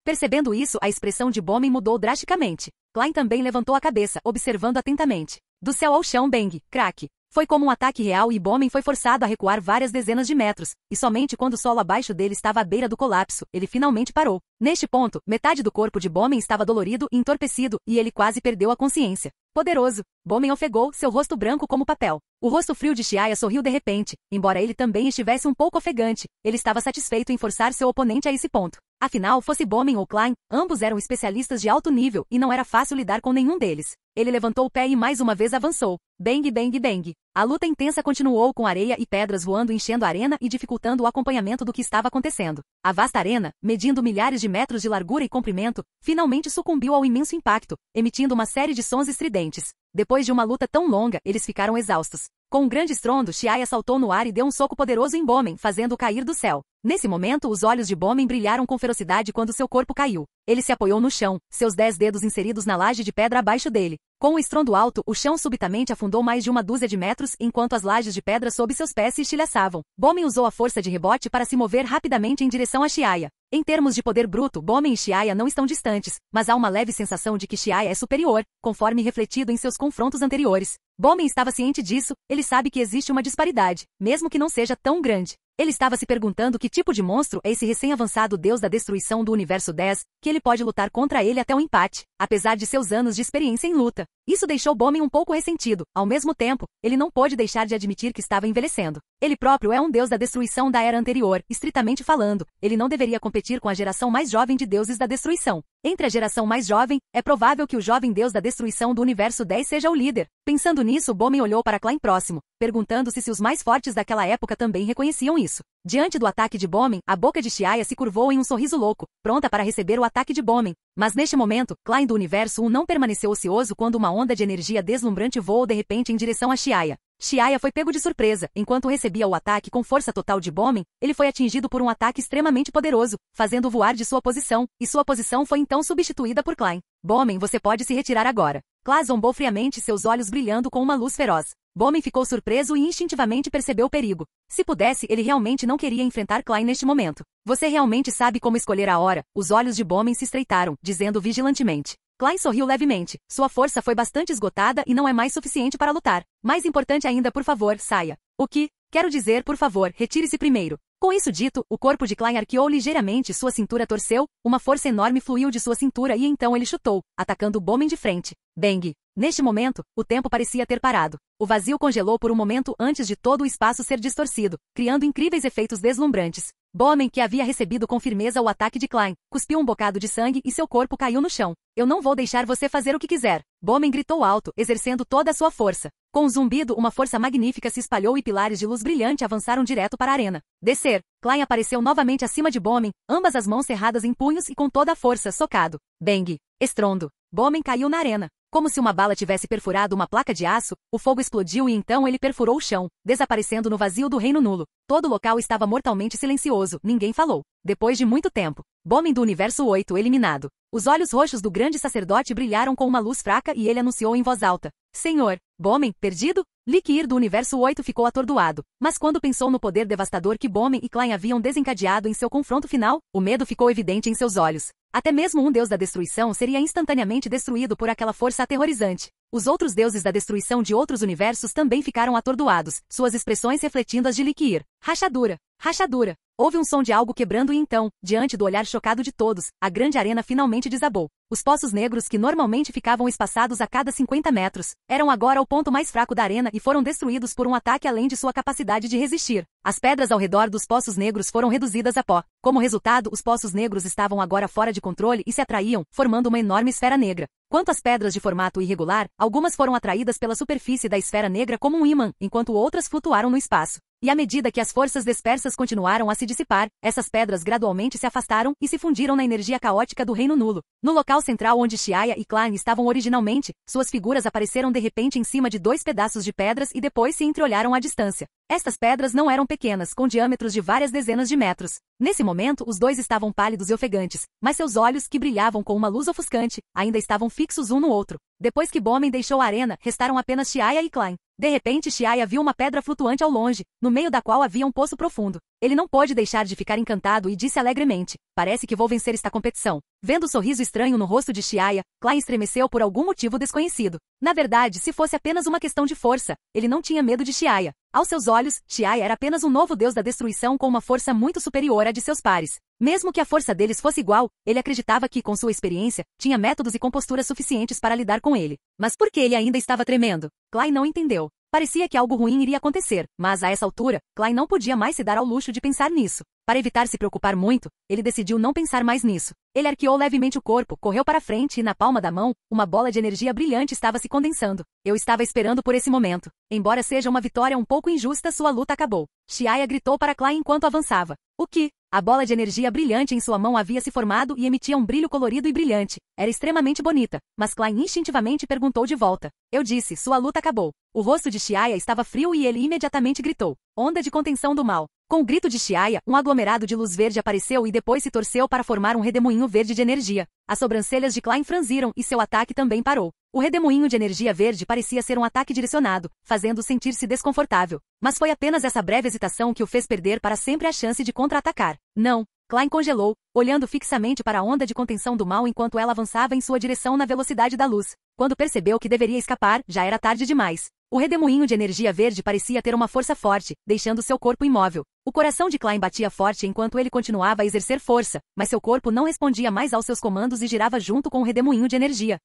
Percebendo isso, a expressão de Bowman mudou drasticamente. Klein também levantou a cabeça, observando atentamente. Do céu ao chão, bang, crack. Foi como um ataque real e Bowman foi forçado a recuar várias dezenas de metros, e somente quando o solo abaixo dele estava à beira do colapso, ele finalmente parou. Neste ponto, metade do corpo de Bowman estava dolorido e entorpecido, e ele quase perdeu a consciência. Poderoso! Bowman ofegou, seu rosto branco como papel. O rosto frio de Xiaya sorriu de repente, embora ele também estivesse um pouco ofegante. Ele estava satisfeito em forçar seu oponente a esse ponto. Afinal, fosse Bowman ou Klein, ambos eram especialistas de alto nível e não era fácil lidar com nenhum deles. Ele levantou o pé e mais uma vez avançou. Bang, bang, bang. A luta intensa continuou com areia e pedras voando enchendo a arena e dificultando o acompanhamento do que estava acontecendo. A vasta arena, medindo milhares de metros de largura e comprimento, finalmente sucumbiu ao imenso impacto, emitindo uma série de sons estridentes. Depois de uma luta tão longa, eles ficaram exaustos. Com um grande estrondo, Xiaya saltou no ar e deu um soco poderoso em Bowman, fazendo-o cair do céu. Nesse momento, os olhos de Bowman brilharam com ferocidade quando seu corpo caiu. Ele se apoiou no chão, seus 10 dedos inseridos na laje de pedra abaixo dele. Com um estrondo alto, o chão subitamente afundou mais de uma dúzia de metros, enquanto as lajes de pedra sob seus pés se estilhaçavam. Bowman usou a força de rebote para se mover rapidamente em direção a Xiaya. Em termos de poder bruto, Bowman e Xiaya não estão distantes, mas há uma leve sensação de que Xiaya é superior, conforme refletido em seus confrontos anteriores. Bowman estava ciente disso, ele sabe que existe uma disparidade, mesmo que não seja tão grande. Ele estava se perguntando que tipo de monstro é esse recém-avançado deus da destruição do universo 10, que ele pode lutar contra ele até um empate, apesar de seus anos de experiência em luta. Isso deixou Bowman um pouco ressentido. Ao mesmo tempo, ele não pôde deixar de admitir que estava envelhecendo. Ele próprio é um deus da destruição da era anterior, estritamente falando. Ele não deveria competir com a geração mais jovem de deuses da destruição. Entre a geração mais jovem, é provável que o jovem deus da destruição do universo 10 seja o líder. Pensando nisso, Bowman olhou para Klein próximo, perguntando-se se os mais fortes daquela época também reconheciam isso. Diante do ataque de Bowman, a boca de Xiaya se curvou em um sorriso louco, pronta para receber o ataque de Bowman. Mas neste momento, Klein do universo 1 não permaneceu ocioso quando uma onda de energia deslumbrante voou de repente em direção a Xiaya. Xiaya foi pego de surpresa. Enquanto recebia o ataque com força total de Bowman, ele foi atingido por um ataque extremamente poderoso, fazendo-o voar de sua posição, e sua posição foi então substituída por Klein. Bowman, você pode se retirar agora. Klein zombou friamente, seus olhos brilhando com uma luz feroz. Bowman ficou surpreso e instintivamente percebeu o perigo. Se pudesse, ele realmente não queria enfrentar Klein neste momento. Você realmente sabe como escolher a hora. Os olhos de Bowman se estreitaram, dizendo vigilantemente. Klein sorriu levemente. Sua força foi bastante esgotada e não é mais suficiente para lutar. Mais importante ainda, por favor, saia. O que? Quero dizer, por favor, retire-se primeiro. Com isso dito, o corpo de Klein arqueou ligeiramente, sua cintura torceu, uma força enorme fluiu de sua cintura e então ele chutou, atacando Bowman de frente. Bang! Neste momento, o tempo parecia ter parado. O vazio congelou por um momento antes de todo o espaço ser distorcido, criando incríveis efeitos deslumbrantes. Bowman, que havia recebido com firmeza o ataque de Klein, cuspiu um bocado de sangue e seu corpo caiu no chão. Eu não vou deixar você fazer o que quiser. Bowman gritou alto, exercendo toda a sua força. Com um zumbido, uma força magnífica se espalhou e pilares de luz brilhante avançaram direto para a arena. Descer. Klein apareceu novamente acima de Bowman, ambas as mãos cerradas em punhos e com toda a força, socado. Bang! Estrondo. Bowman caiu na arena. Como se uma bala tivesse perfurado uma placa de aço, o fogo explodiu e então ele perfurou o chão, desaparecendo no vazio do reino nulo. Todo o local estava mortalmente silencioso, ninguém falou. Depois de muito tempo, Bowman do universo 8 eliminado. Os olhos roxos do grande sacerdote brilharam com uma luz fraca e ele anunciou em voz alta. Senhor, Bowman, perdido? Likir do universo 8 ficou atordoado, mas quando pensou no poder devastador que Bowman e Klein haviam desencadeado em seu confronto final, o medo ficou evidente em seus olhos. Até mesmo um deus da destruição seria instantaneamente destruído por aquela força aterrorizante. Os outros deuses da destruição de outros universos também ficaram atordoados, suas expressões refletindo as de Likir. Rachadura! Rachadura! Houve um som de algo quebrando e então, diante do olhar chocado de todos, a grande arena finalmente desabou. Os poços negros que normalmente ficavam espaçados a cada 50 metros, eram agora o ponto mais fraco da arena e foram destruídos por um ataque além de sua capacidade de resistir. As pedras ao redor dos poços negros foram reduzidas a pó. Como resultado, os poços negros estavam agora fora de controle e se atraíam, formando uma enorme esfera negra. Quanto às pedras de formato irregular, algumas foram atraídas pela superfície da esfera negra como um ímã, enquanto outras flutuaram no espaço. E à medida que as forças dispersas continuaram a se dissipar, essas pedras gradualmente se afastaram e se fundiram na energia caótica do reino nulo. No local central onde Xiaya e Klein estavam originalmente, suas figuras apareceram de repente em cima de dois pedaços de pedras e depois se entreolharam à distância. Estas pedras não eram pequenas, com diâmetros de várias dezenas de metros. Nesse momento, os dois estavam pálidos e ofegantes, mas seus olhos, que brilhavam com uma luz ofuscante, ainda estavam fixos um no outro. Depois que Bowman deixou a arena, restaram apenas Xiaya e Klein. De repente, Xiaya viu uma pedra flutuante ao longe, no meio da qual havia um poço profundo. Ele não pôde deixar de ficar encantado e disse alegremente: "Parece que vou vencer esta competição." Vendo o sorriso estranho no rosto de Xiaya, Klein estremeceu por algum motivo desconhecido. Na verdade, se fosse apenas uma questão de força, ele não tinha medo de Xiaya. Aos seus olhos, Xiaya era apenas um novo deus da destruição com uma força muito superior à de seus pares. Mesmo que a força deles fosse igual, ele acreditava que, com sua experiência, tinha métodos e composturas suficientes para lidar com ele. Mas por que ele ainda estava tremendo? Klein não entendeu. Parecia que algo ruim iria acontecer, mas a essa altura, Klein não podia mais se dar ao luxo de pensar nisso. Para evitar se preocupar muito, ele decidiu não pensar mais nisso. Ele arqueou levemente o corpo, correu para frente e na palma da mão, uma bola de energia brilhante estava se condensando. Eu estava esperando por esse momento. Embora seja uma vitória um pouco injusta, sua luta acabou. Xiaya gritou para Klein enquanto avançava. O que? A bola de energia brilhante em sua mão havia se formado e emitia um brilho colorido e brilhante. Era extremamente bonita, mas Klein instintivamente perguntou de volta. Eu disse, sua luta acabou. O rosto de Xiaya estava frio e ele imediatamente gritou. Onda de contenção do mal. Com o grito de Xiaya, um aglomerado de luz verde apareceu e depois se torceu para formar um redemoinho verde de energia. As sobrancelhas de Klein franziram e seu ataque também parou. O redemoinho de energia verde parecia ser um ataque direcionado, fazendo-o sentir-se desconfortável. Mas foi apenas essa breve hesitação que o fez perder para sempre a chance de contra-atacar. Não. Klein congelou, olhando fixamente para a onda de contenção do mal enquanto ela avançava em sua direção na velocidade da luz. Quando percebeu que deveria escapar, já era tarde demais. O redemoinho de energia verde parecia ter uma força forte, deixando seu corpo imóvel. O coração de Klein batia forte enquanto ele continuava a exercer força, mas seu corpo não respondia mais aos seus comandos e girava junto com o redemoinho de energia.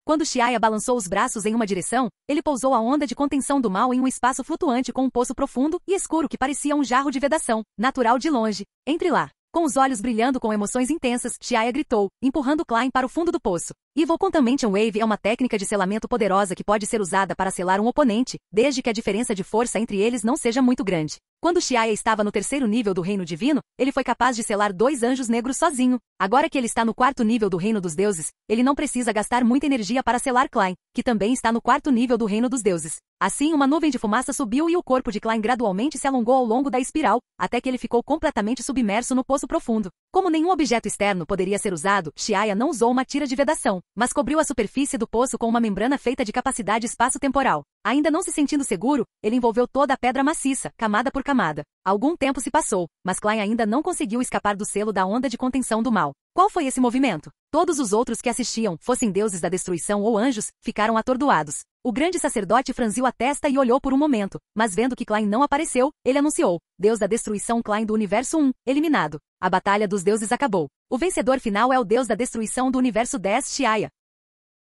Quando Xiaya balançou os braços em uma direção, ele pousou a onda de contenção do mal em um espaço flutuante com um poço profundo e escuro que parecia um jarro de vedação, natural de longe. Entre lá. Com os olhos brilhando com emoções intensas, Xiaya gritou, empurrando Klein para o fundo do poço. Evil Contamination Wave é uma técnica de selamento poderosa que pode ser usada para selar um oponente, desde que a diferença de força entre eles não seja muito grande. Quando Xiaya estava no terceiro nível do Reino Divino, ele foi capaz de selar 2 anjos negros sozinho. Agora que ele está no 4º nível do Reino dos Deuses, ele não precisa gastar muita energia para selar Klein, que também está no 4º nível do Reino dos Deuses. Assim, uma nuvem de fumaça subiu e o corpo de Klein gradualmente se alongou ao longo da espiral, até que ele ficou completamente submerso no poço profundo. Como nenhum objeto externo poderia ser usado, Xiaya não usou uma tira de vedação, mas cobriu a superfície do poço com uma membrana feita de capacidade espaço-temporal. Ainda não se sentindo seguro, ele envolveu toda a pedra maciça, camada por camada. Algum tempo se passou, mas Klein ainda não conseguiu escapar do selo da onda de contenção do mal. Qual foi esse movimento? Todos os outros que assistiam, fossem deuses da destruição ou anjos, ficaram atordoados. O grande sacerdote franziu a testa e olhou por um momento, mas vendo que Klein não apareceu, ele anunciou: Deus da destruição Klein do Universo 1, eliminado. A batalha dos deuses acabou. O vencedor final é o Deus da destruição do Universo 10, Xiaya.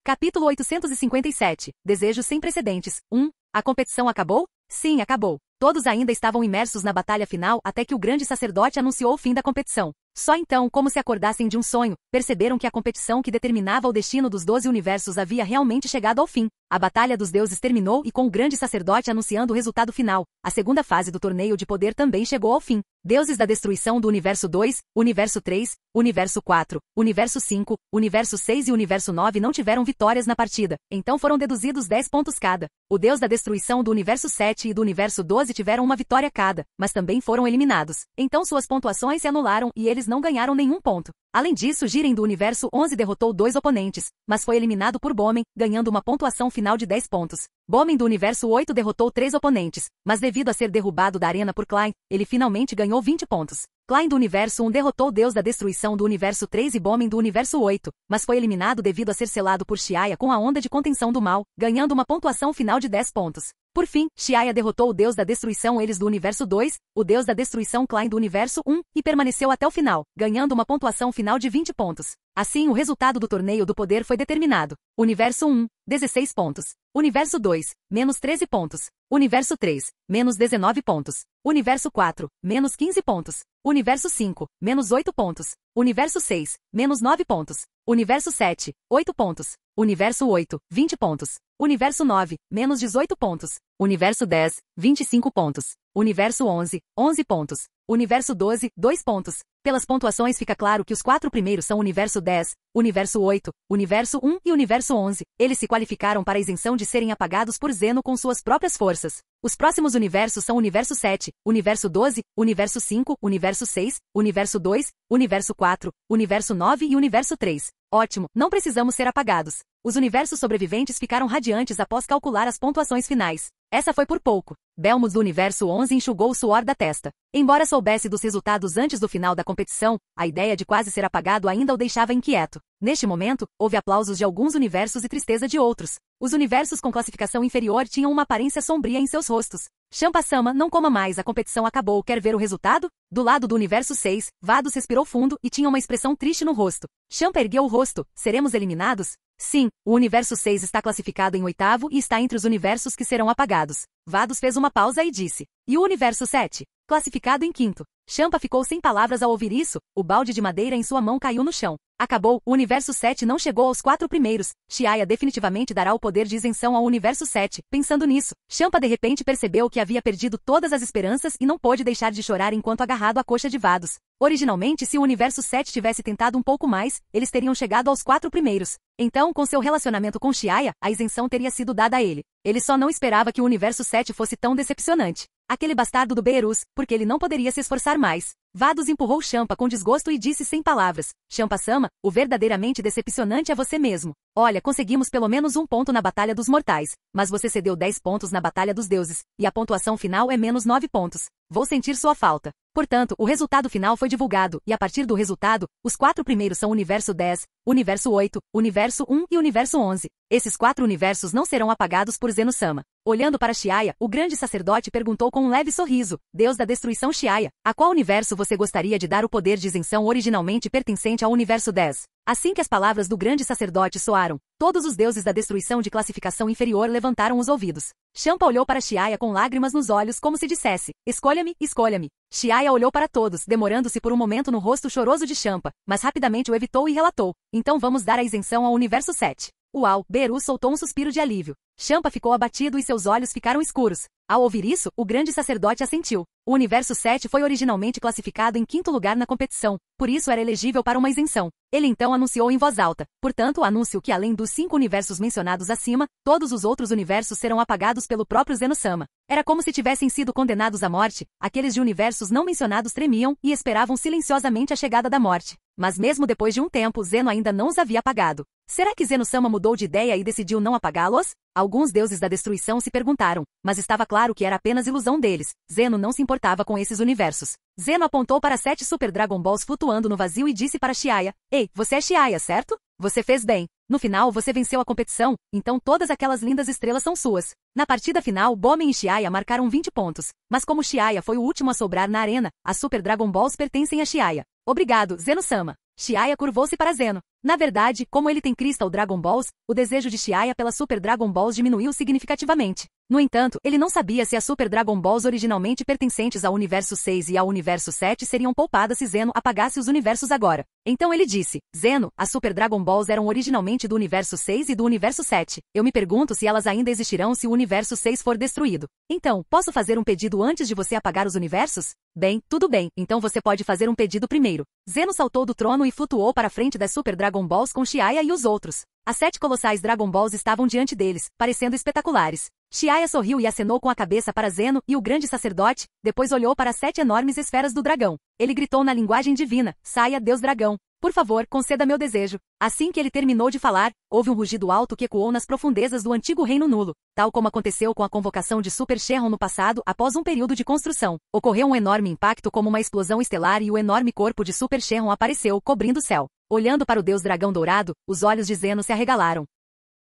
Capítulo 857. Desejos sem precedentes. 1. A competição acabou? Sim, acabou. Todos ainda estavam imersos na batalha final até que o grande sacerdote anunciou o fim da competição. Só então, como se acordassem de um sonho, perceberam que a competição que determinava o destino dos 12 universos havia realmente chegado ao fim. A batalha dos deuses terminou e com o grande sacerdote anunciando o resultado final, a segunda fase do torneio de poder também chegou ao fim. Deuses da destruição do Universo 2, Universo 3, Universo 4, Universo 5, Universo 6 e Universo 9 não tiveram vitórias na partida, então foram deduzidos 10 pontos cada. O Deus da destruição do Universo 7 e do Universo 12 tiveram uma vitória cada, mas também foram eliminados. Então suas pontuações se anularam e eles não ganharam nenhum ponto. Além disso, Jiren do Universo 11 derrotou 2 oponentes, mas foi eliminado por Bowman, ganhando uma pontuação final de 10 pontos. Bowman do Universo 8 derrotou 3 oponentes, mas devido a ser derrubado da arena por Klein, ele finalmente ganhou 20 pontos. Klein do Universo 1 derrotou o Deus da destruição do Universo 3 e Bowman do Universo 8, mas foi eliminado devido a ser selado por Xiaya com a onda de contenção do mal, ganhando uma pontuação final de 10 pontos. Por fim, Xiaya derrotou o Deus da destruição Eles do Universo 2, o Deus da destruição Klein do Universo 1, e permaneceu até o final, ganhando uma pontuação final de 20 pontos. Assim, o resultado do torneio do poder foi determinado. Universo 1, 16 pontos. Universo 2, menos 13 pontos. Universo 3, menos 19 pontos. Universo 4, menos 15 pontos. Universo 5, menos 8 pontos. Universo 6, menos 9 pontos. Universo 7, 8 pontos. Universo 8, 20 pontos. Universo 9, menos 18 pontos. Universo 10, 25 pontos. Universo 11, 11 pontos. Universo 12, 2 pontos. Pelas pontuações fica claro que os 4 primeiros são Universo 10, Universo 8, Universo 1 e Universo 11. Eles se qualificaram para a isenção de serem apagados por Zeno com suas próprias forças. Os próximos universos são Universo 7, Universo 12, Universo 5, Universo 6, Universo 2, Universo 4, Universo 9 e Universo 3. Ótimo, não precisamos ser apagados. Os universos sobreviventes ficaram radiantes após calcular as pontuações finais. Essa foi por pouco. Belmos do Universo 11 enxugou o suor da testa. Embora soubesse dos resultados antes do final da competição, a ideia de quase ser apagado ainda o deixava inquieto. Neste momento, houve aplausos de alguns universos e tristeza de outros. Os universos com classificação inferior tinham uma aparência sombria em seus rostos. Champa-sama, não coma mais, a competição acabou, quer ver o resultado? Do lado do Universo 6, Vados respirou fundo e tinha uma expressão triste no rosto. Champa ergueu o rosto. Seremos eliminados? Sim, o Universo 6 está classificado em 8º e está entre os universos que serão apagados. Vados fez uma pausa e disse. E o Universo 7? Classificado em 5º. Champa ficou sem palavras ao ouvir isso, o balde de madeira em sua mão caiu no chão. Acabou, o Universo 7 não chegou aos 4 primeiros. Chiaya definitivamente dará o poder de isenção ao Universo 7. Pensando nisso, Champa de repente percebeu que havia perdido todas as esperanças e não pôde deixar de chorar enquanto agarrado à coxa de Vados. Originalmente, se o Universo 7 tivesse tentado um pouco mais, eles teriam chegado aos 4 primeiros. Então, com seu relacionamento com Chiaya, a isenção teria sido dada a ele. Ele só não esperava que o Universo 7 fosse tão decepcionante. Aquele bastardo do Beerus, porque ele não poderia se esforçar mais. Vados empurrou Champa com desgosto e disse sem palavras. Champa-sama, o verdadeiramente decepcionante é você mesmo. Olha, conseguimos pelo menos 1 ponto na Batalha dos Mortais, mas você cedeu 10 pontos na Batalha dos Deuses, e a pontuação final é menos 9 pontos. Vou sentir sua falta. Portanto, o resultado final foi divulgado, e a partir do resultado, os 4 primeiros são Universo 10, Universo 8, Universo 1 e Universo 11. Esses 4 universos não serão apagados por Zeno-sama. Olhando para Chiaya, o grande sacerdote perguntou com um leve sorriso, Deus da destruição Chiaya, a qual universo você gostaria de dar o poder de isenção originalmente pertencente ao Universo 10? Assim que as palavras do grande sacerdote soaram, todos os deuses da destruição de classificação inferior levantaram os ouvidos. Champa olhou para Chiaya com lágrimas nos olhos como se dissesse, escolha-me, escolha-me. Chiaya olhou para todos, demorando-se por um momento no rosto choroso de Champa, mas rapidamente o evitou e relatou, então vamos dar a isenção ao Universo 7. Uau, Beerus soltou um suspiro de alívio. Champa ficou abatido e seus olhos ficaram escuros. Ao ouvir isso, o grande sacerdote assentiu. O Universo 7 foi originalmente classificado em 5º lugar na competição, por isso era elegível para uma isenção. Ele então anunciou em voz alta. Portanto, anúncio que além dos 5 universos mencionados acima, todos os outros universos serão apagados pelo próprio Zeno-sama. Era como se tivessem sido condenados à morte. Aqueles de universos não mencionados tremiam e esperavam silenciosamente a chegada da morte. Mas mesmo depois de um tempo, Zeno ainda não os havia apagado. Será que Zeno-sama mudou de ideia e decidiu não apagá-los? Alguns deuses da destruição se perguntaram, mas estava claro que era apenas ilusão deles. Zeno não se importava com esses universos. Zeno apontou para 7 Super Dragon Balls flutuando no vazio e disse para Chiaya, ei, você é Chiaya, certo? Você fez bem. No final você venceu a competição, então todas aquelas lindas estrelas são suas. Na partida final, Bomen e Chiaya marcaram 20 pontos. Mas como Chiaya foi o último a sobrar na arena, as Super Dragon Balls pertencem a Chiaya. Obrigado, Zeno-sama. Chiaya curvou-se para Zeno. Na verdade, como ele tem Crystal Dragon Balls, o desejo de Chiaya pela Super Dragon Balls diminuiu significativamente. No entanto, ele não sabia se as Super Dragon Balls originalmente pertencentes ao Universo 6 e ao Universo 7 seriam poupadas se Zeno apagasse os universos agora. Então ele disse, Zeno, as Super Dragon Balls eram originalmente do Universo 6 e do Universo 7. Eu me pergunto se elas ainda existirão se o Universo 6 for destruído. Então, posso fazer um pedido antes de você apagar os universos? Bem, tudo bem, então você pode fazer um pedido primeiro. Zeno saltou do trono e flutuou para a frente das Super Dragon Balls com Chiaya e os outros. As 7 colossais Dragon Balls estavam diante deles, parecendo espetaculares. Chiaya sorriu e acenou com a cabeça para Zeno e o grande sacerdote, depois olhou para as 7 enormes esferas do dragão. Ele gritou na linguagem divina, saia, Deus Dragão. Por favor, conceda meu desejo. Assim que ele terminou de falar, houve um rugido alto que ecoou nas profundezas do antigo reino nulo, tal como aconteceu com a convocação de Super Shenron no passado após um período de construção. Ocorreu um enorme impacto como uma explosão estelar e o enorme corpo de Super Shenron apareceu, cobrindo o céu. Olhando para o Deus Dragão Dourado, os olhos de Zeno se arregalaram.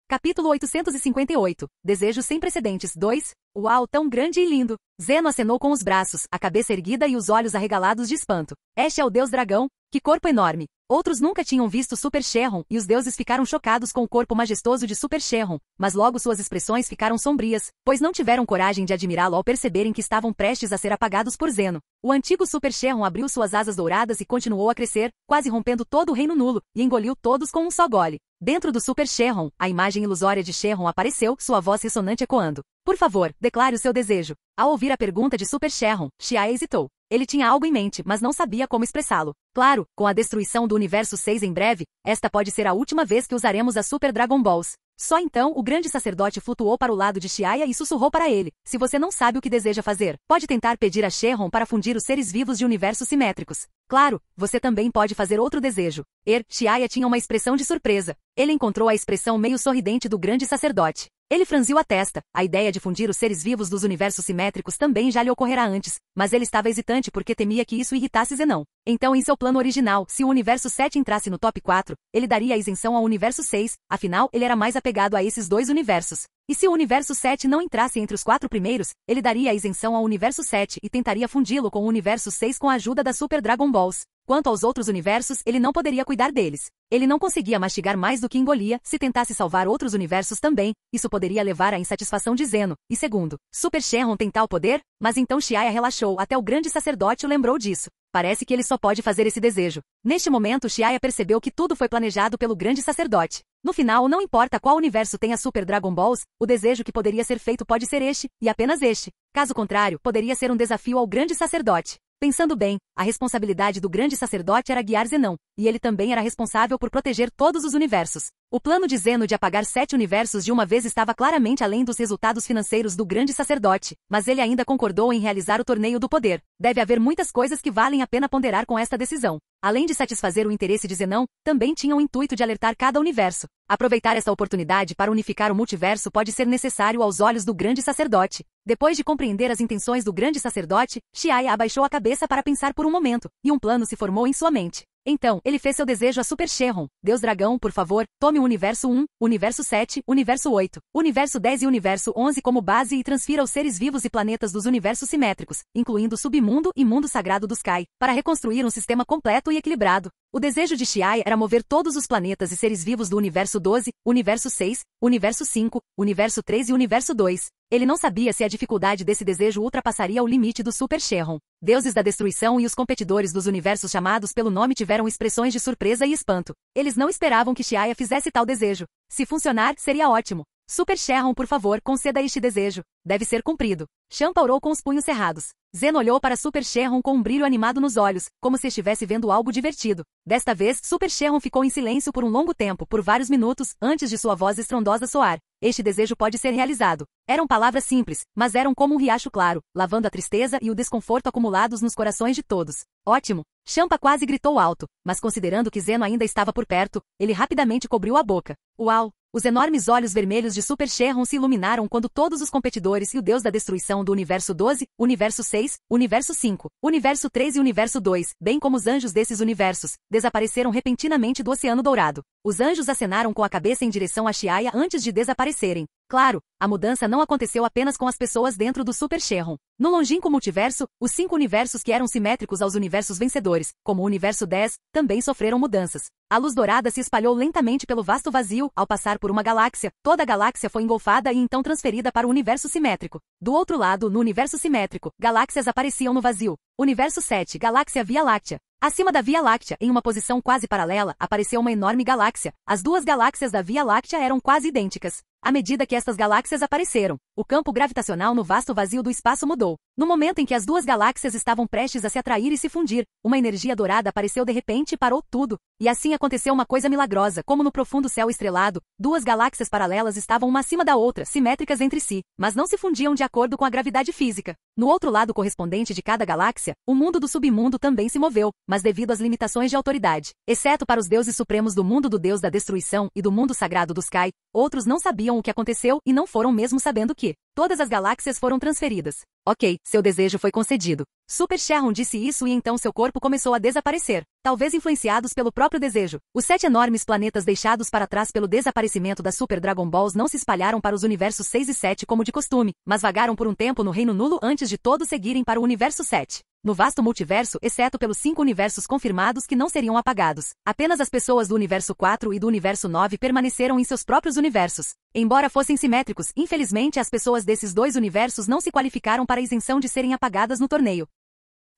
Capítulo 858. Desejos sem precedentes 2. Uau, tão grande e lindo! Zeno acenou com os braços, a cabeça erguida e os olhos arregalados de espanto. Este é o Deus Dragão? Que corpo enorme! Outros nunca tinham visto Super Shenron, e os deuses ficaram chocados com o corpo majestoso de Super Shenron, mas logo suas expressões ficaram sombrias, pois não tiveram coragem de admirá-lo ao perceberem que estavam prestes a ser apagados por Zeno. O antigo Super Shenron abriu suas asas douradas e continuou a crescer, quase rompendo todo o reino nulo, e engoliu todos com um só gole. Dentro do Super Shenron, a imagem ilusória de Shenron apareceu, sua voz ressonante ecoando. Por favor, declare o seu desejo. Ao ouvir a pergunta de Super Shenron, Chiaya hesitou. Ele tinha algo em mente, mas não sabia como expressá-lo. Claro, com a destruição do Universo 6 em breve, esta pode ser a última vez que usaremos a Super Dragon Balls. Só então o grande sacerdote flutuou para o lado de Xiaya e sussurrou para ele: se você não sabe o que deseja fazer, pode tentar pedir a Shenron para fundir os seres vivos de universos simétricos. Claro, você também pode fazer outro desejo. Xiaya tinha uma expressão de surpresa. Ele encontrou a expressão meio sorridente do grande sacerdote. Ele franziu a testa. A ideia de fundir os seres vivos dos universos simétricos também já lhe ocorrera antes, mas ele estava hesitante porque temia que isso irritasse Zenon. Então, em seu plano original, se o universo 7 entrasse no top 4, ele daria a isenção ao universo 6, afinal, ele era mais apegado a esses dois universos. E se o universo 7 não entrasse entre os 4 primeiros, ele daria a isenção ao universo 7 e tentaria fundi-lo com o universo 6 com a ajuda da Super Dragon Balls. Quanto aos outros universos, ele não poderia cuidar deles. Ele não conseguia mastigar mais do que engolia. Se tentasse salvar outros universos também, isso poderia levar à insatisfação de Zeno. E segundo, Super Shenron tem tal poder? Mas então Xiaya relaxou, até o grande sacerdote o lembrou disso. Parece que ele só pode fazer esse desejo. Neste momento Xiaya percebeu que tudo foi planejado pelo grande sacerdote. No final, não importa qual universo tem a Super Dragon Balls, o desejo que poderia ser feito pode ser este, e apenas este. Caso contrário, poderia ser um desafio ao grande sacerdote. Pensando bem, a responsabilidade do grande sacerdote era guiar Zenon, e ele também era responsável por proteger todos os universos. O plano de Zeno de apagar 7 universos de uma vez estava claramente além dos resultados financeiros do grande sacerdote, mas ele ainda concordou em realizar o torneio do poder. Deve haver muitas coisas que valem a pena ponderar com esta decisão. Além de satisfazer o interesse de Zenon, também tinha o intuito de alertar cada universo. Aproveitar esta oportunidade para unificar o multiverso pode ser necessário aos olhos do grande sacerdote. Depois de compreender as intenções do grande sacerdote, Xiaya abaixou a cabeça para pensar por um momento, e um plano se formou em sua mente. Então, ele fez seu desejo a Super Shenron. Deus Dragão, por favor, tome o Universo 1, Universo 7, Universo 8, Universo 10 e Universo 11 como base e transfira os seres vivos e planetas dos universos simétricos, incluindo o submundo e mundo sagrado dos Kai, para reconstruir um sistema completo e equilibrado. O desejo de Xiaya era mover todos os planetas e seres vivos do Universo 12, Universo 6, Universo 5, Universo 3 e Universo 2. Ele não sabia se a dificuldade desse desejo ultrapassaria o limite do Super Shenron. Deuses da destruição e os competidores dos universos chamados pelo nome tiveram expressões de surpresa e espanto. Eles não esperavam que Xiaya fizesse tal desejo. Se funcionar, seria ótimo. Super Shenron, por favor, conceda este desejo. Deve ser cumprido. Champa orou com os punhos cerrados. Zeno olhou para Super Shenron com um brilho animado nos olhos, como se estivesse vendo algo divertido. Desta vez, Super Shenron ficou em silêncio por um longo tempo, por vários minutos, antes de sua voz estrondosa soar. Este desejo pode ser realizado. Eram palavras simples, mas eram como um riacho claro, lavando a tristeza e o desconforto acumulados nos corações de todos. Ótimo! Champa quase gritou alto, mas considerando que Zeno ainda estava por perto, ele rapidamente cobriu a boca. Uau! Os enormes olhos vermelhos de Super Shenron se iluminaram quando todos os competidores e o deus da destruição do Universo 12, Universo 6, Universo 5, Universo 3 e Universo 2, bem como os anjos desses universos, desapareceram repentinamente do Oceano Dourado. Os anjos acenaram com a cabeça em direção a Xiaya antes de desaparecerem. Claro, a mudança não aconteceu apenas com as pessoas dentro do Super Shenron. No longínquo multiverso, os 5 universos que eram simétricos aos universos vencedores, como o Universo 10, também sofreram mudanças. A luz dourada se espalhou lentamente pelo vasto vazio, ao passar por uma galáxia, toda a galáxia foi engolfada e então transferida para o universo simétrico. Do outro lado, no universo simétrico, galáxias apareciam no vazio. Universo 7, galáxia Via Láctea. Acima da Via Láctea, em uma posição quase paralela, apareceu uma enorme galáxia. As duas galáxias da Via Láctea eram quase idênticas. À medida que estas galáxias apareceram, o campo gravitacional no vasto vazio do espaço mudou. No momento em que as duas galáxias estavam prestes a se atrair e se fundir, uma energia dourada apareceu de repente e parou tudo. E assim aconteceu uma coisa milagrosa, como no profundo céu estrelado, duas galáxias paralelas estavam uma acima da outra, simétricas entre si, mas não se fundiam de acordo com a gravidade física. No outro lado correspondente de cada galáxia, o mundo do submundo também se moveu, mas devido às limitações de autoridade, exceto para os deuses supremos do mundo do deus da destruição e do mundo sagrado dos Kai, outros não sabiam o que aconteceu e não foram mesmo sabendo que todas as galáxias foram transferidas. Ok, seu desejo foi concedido. Super Shenron disse isso e então seu corpo começou a desaparecer, talvez influenciados pelo próprio desejo. Os 7 enormes planetas deixados para trás pelo desaparecimento da Super Dragon Balls não se espalharam para os universos 6 e 7 como de costume, mas vagaram por um tempo no Reino Nulo antes de todos seguirem para o universo 7. No vasto multiverso, exceto pelos 5 universos confirmados que não seriam apagados, apenas as pessoas do universo 4 e do universo 9 permaneceram em seus próprios universos. Embora fossem simétricos, infelizmente as pessoas desses dois universos não se qualificaram para a isenção de serem apagadas no torneio.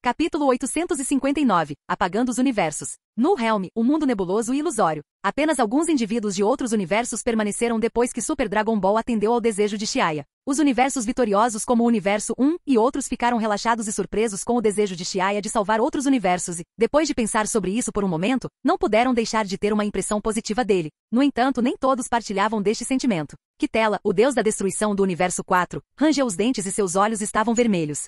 Capítulo 859. Apagando os universos. Nullhelm, um mundo nebuloso e ilusório. Apenas alguns indivíduos de outros universos permaneceram depois que Super Dragon Ball atendeu ao desejo de Chiaya. Os universos vitoriosos como o Universo 1 e outros ficaram relaxados e surpresos com o desejo de Chiaya de salvar outros universos e, depois de pensar sobre isso por um momento, não puderam deixar de ter uma impressão positiva dele. No entanto, nem todos partilhavam deste sentimento. Kitela, o deus da destruição do Universo 4, rangeu os dentes e seus olhos estavam vermelhos.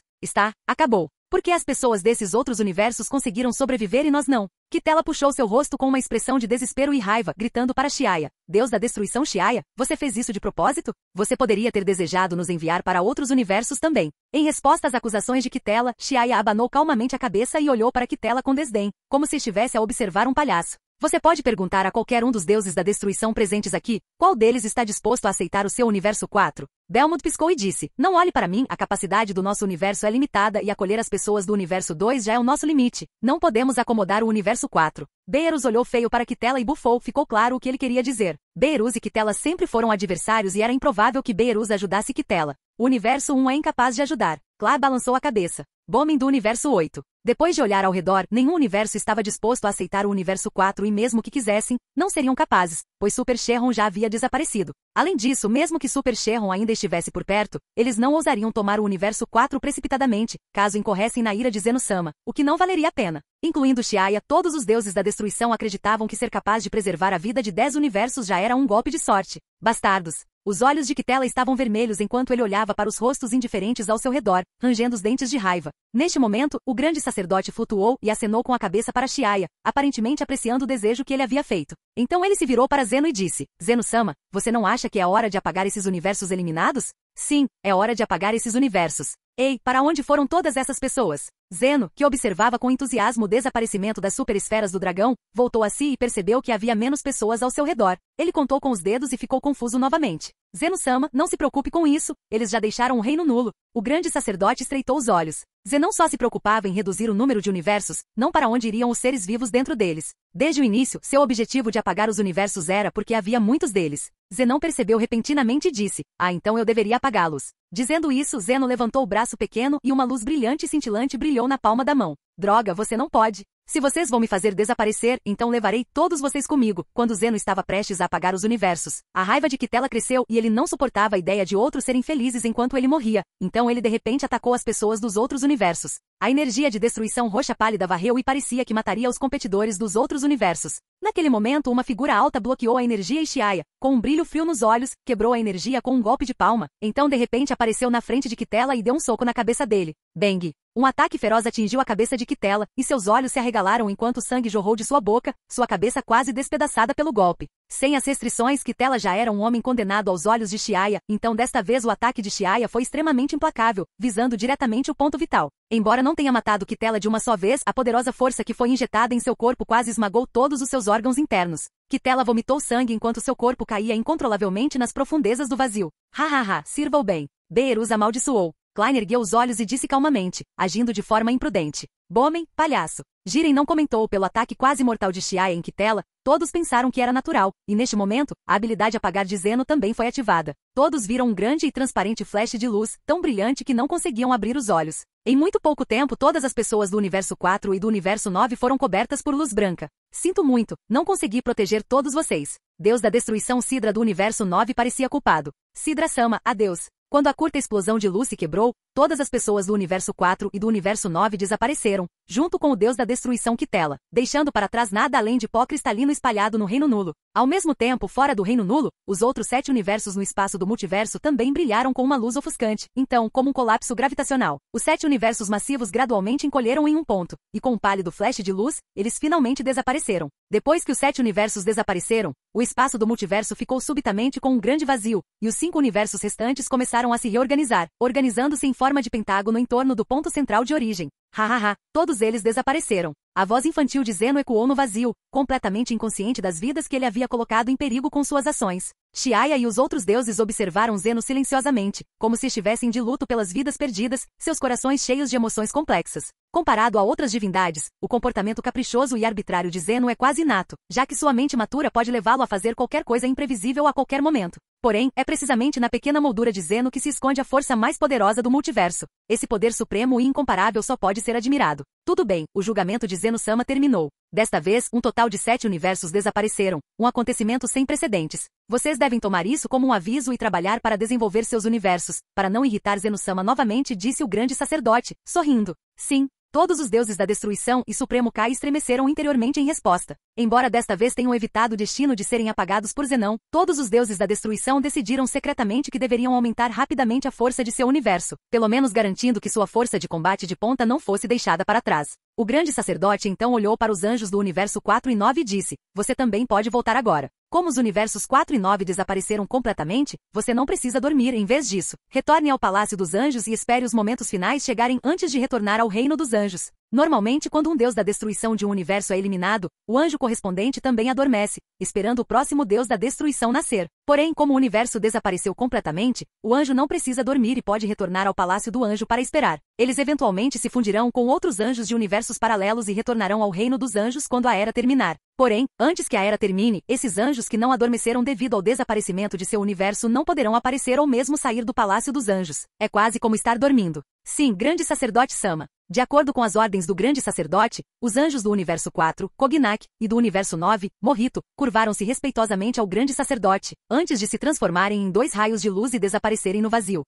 Acabou. Por que as pessoas desses outros universos conseguiram sobreviver e nós não? Kitela puxou seu rosto com uma expressão de desespero e raiva, gritando para Chiaya. Deus da destruição Chiaya, você fez isso de propósito? Você poderia ter desejado nos enviar para outros universos também. Em resposta às acusações de Kitela, Chiaya abanou calmamente a cabeça e olhou para Kitela com desdém, como se estivesse a observar um palhaço. Você pode perguntar a qualquer um dos deuses da destruição presentes aqui, qual deles está disposto a aceitar o seu Universo 4? Belmont piscou e disse, não olhe para mim, a capacidade do nosso universo é limitada e acolher as pessoas do Universo 2 já é o nosso limite. Não podemos acomodar o Universo 4. Beerus olhou feio para Kitela e bufou, ficou claro o que ele queria dizer. Beerus e Kitela sempre foram adversários e era improvável que Beerus ajudasse Kitela. O Universo 1 é incapaz de ajudar. Clá balançou a cabeça. Bomin do Universo 8. Depois de olhar ao redor, nenhum universo estava disposto a aceitar o Universo 4 e mesmo que quisessem, não seriam capazes, pois Super Shenron já havia desaparecido. Além disso, mesmo que Super Shenron ainda estivesse por perto, eles não ousariam tomar o Universo 4 precipitadamente, caso incorressem na ira de Zeno-sama, o que não valeria a pena. Incluindo Chiaya, todos os deuses da destruição acreditavam que ser capaz de preservar a vida de 10 universos já era um golpe de sorte. Bastardos! Os olhos de Kitela estavam vermelhos enquanto ele olhava para os rostos indiferentes ao seu redor, rangendo os dentes de raiva. Neste momento, o grande sacerdote flutuou e acenou com a cabeça para Chiaya, aparentemente apreciando o desejo que ele havia feito. Então ele se virou para Zeno e disse, Zeno-sama, você não acha que é hora de apagar esses universos eliminados? Sim, é hora de apagar esses universos. Ei, para onde foram todas essas pessoas? Zeno, que observava com entusiasmo o desaparecimento das superesferas do dragão, voltou a si e percebeu que havia menos pessoas ao seu redor. Ele contou com os dedos e ficou confuso novamente. Zeno-sama, não se preocupe com isso, eles já deixaram o reino nulo. O grande sacerdote estreitou os olhos. Zenon só se preocupava em reduzir o número de universos, não para onde iriam os seres vivos dentro deles. Desde o início, seu objetivo de apagar os universos era porque havia muitos deles. Zenon percebeu repentinamente e disse, então eu deveria apagá-los. Dizendo isso, Zeno levantou o braço pequeno e uma luz brilhante e cintilante brilhou na palma da mão. Droga, você não pode. Se vocês vão me fazer desaparecer, então levarei todos vocês comigo. Quando Zeno estava prestes a apagar os universos, a raiva de Kitela cresceu e ele não suportava a ideia de outros serem felizes enquanto ele morria. Então ele de repente atacou as pessoas dos outros universos. A energia de destruição roxa pálida varreu e parecia que mataria os competidores dos outros universos. Naquele momento, uma figura alta bloqueou a energia e Chiaya, com um brilho frio nos olhos, quebrou a energia com um golpe de palma. Então de repente apareceu na frente de Kitela e deu um soco na cabeça dele. Bang! Um ataque feroz atingiu a cabeça de Kitela, e seus olhos se arregalaram enquanto o sangue jorrou de sua boca, sua cabeça quase despedaçada pelo golpe. Sem as restrições, Kitela já era um homem condenado aos olhos de Chiaya, então desta vez o ataque de Chiaya foi extremamente implacável, visando diretamente o ponto vital. Embora não tenha matado Kitela de uma só vez, a poderosa força que foi injetada em seu corpo quase esmagou todos os seus órgãos internos. Kitela vomitou sangue enquanto seu corpo caía incontrolavelmente nas profundezas do vazio. Hahaha, sirva o bem. Beerus amaldiçoou. Klein ergueu os olhos e disse calmamente, agindo de forma imprudente. Bomen, palhaço. Jiren não comentou pelo ataque quase mortal de Chiaya em Kitela, todos pensaram que era natural, e neste momento, a habilidade apagar de Zeno também foi ativada. Todos viram um grande e transparente flash de luz, tão brilhante que não conseguiam abrir os olhos. Em muito pouco tempo todas as pessoas do Universo 4 e do Universo 9 foram cobertas por luz branca. Sinto muito, não consegui proteger todos vocês. Deus da destruição Sidra do Universo 9 parecia culpado. Sidra-sama, adeus. Quando a curta explosão de luz se quebrou, todas as pessoas do Universo 4 e do Universo 9 desapareceram, junto com o Deus da destruição Kitela, deixando para trás nada além de pó cristalino espalhado no Reino Nulo. Ao mesmo tempo, fora do Reino Nulo, os outros 7 universos no espaço do multiverso também brilharam com uma luz ofuscante. Então, como um colapso gravitacional, os 7 universos massivos gradualmente encolheram em um ponto, e com um pálido flash de luz, eles finalmente desapareceram. Depois que os 7 universos desapareceram, o espaço do multiverso ficou subitamente com um grande vazio, e os 5 universos restantes começaram a se reorganizar, organizando-se em forma de pentágono em torno do ponto central de origem. Hahaha, todos eles desapareceram. A voz infantil de Zeno ecoou no vazio, completamente inconsciente das vidas que ele havia colocado em perigo com suas ações. Xiaia e os outros deuses observaram Zeno silenciosamente, como se estivessem de luto pelas vidas perdidas, seus corações cheios de emoções complexas. Comparado a outras divindades, o comportamento caprichoso e arbitrário de Zeno é quase inato, já que sua mente matura pode levá-lo a fazer qualquer coisa imprevisível a qualquer momento. Porém, é precisamente na pequena moldura de Zeno que se esconde a força mais poderosa do multiverso. Esse poder supremo e incomparável só pode ser admirado. Tudo bem, o julgamento de Zeno-sama terminou. Desta vez, um total de 7 universos desapareceram, um acontecimento sem precedentes. Vocês devem tomar isso como um aviso e trabalhar para desenvolver seus universos, para não irritar Zeno-sama novamente, disse o grande sacerdote, sorrindo. Sim. Todos os deuses da destruição e Supremo Kai estremeceram interiormente em resposta. Embora desta vez tenham evitado o destino de serem apagados por Zenão, todos os deuses da destruição decidiram secretamente que deveriam aumentar rapidamente a força de seu universo, pelo menos garantindo que sua força de combate de ponta não fosse deixada para trás. O grande sacerdote então olhou para os anjos do universo 4 e 9 e disse, você também pode voltar agora. Como os universos 4 e 9 desapareceram completamente, você não precisa dormir em vez disso. Retorne ao Palácio dos Anjos e espere os momentos finais chegarem antes de retornar ao Reino dos Anjos. Normalmente, quando um deus da destruição de um universo é eliminado, o anjo correspondente também adormece, esperando o próximo deus da destruição nascer. Porém, como o universo desapareceu completamente, o anjo não precisa dormir e pode retornar ao Palácio do Anjo para esperar. Eles eventualmente se fundirão com outros anjos de universos paralelos e retornarão ao Reino dos Anjos quando a era terminar. Porém, antes que a era termine, esses anjos que não adormeceram devido ao desaparecimento de seu universo não poderão aparecer ou mesmo sair do Palácio dos Anjos. É quase como estar dormindo. Sim, grande sacerdote Sama. De acordo com as ordens do grande sacerdote, os anjos do universo 4, Kognak, e do universo 9, Morrito, curvaram-se respeitosamente ao grande sacerdote, antes de se transformarem em 2 raios de luz e desaparecerem no vazio.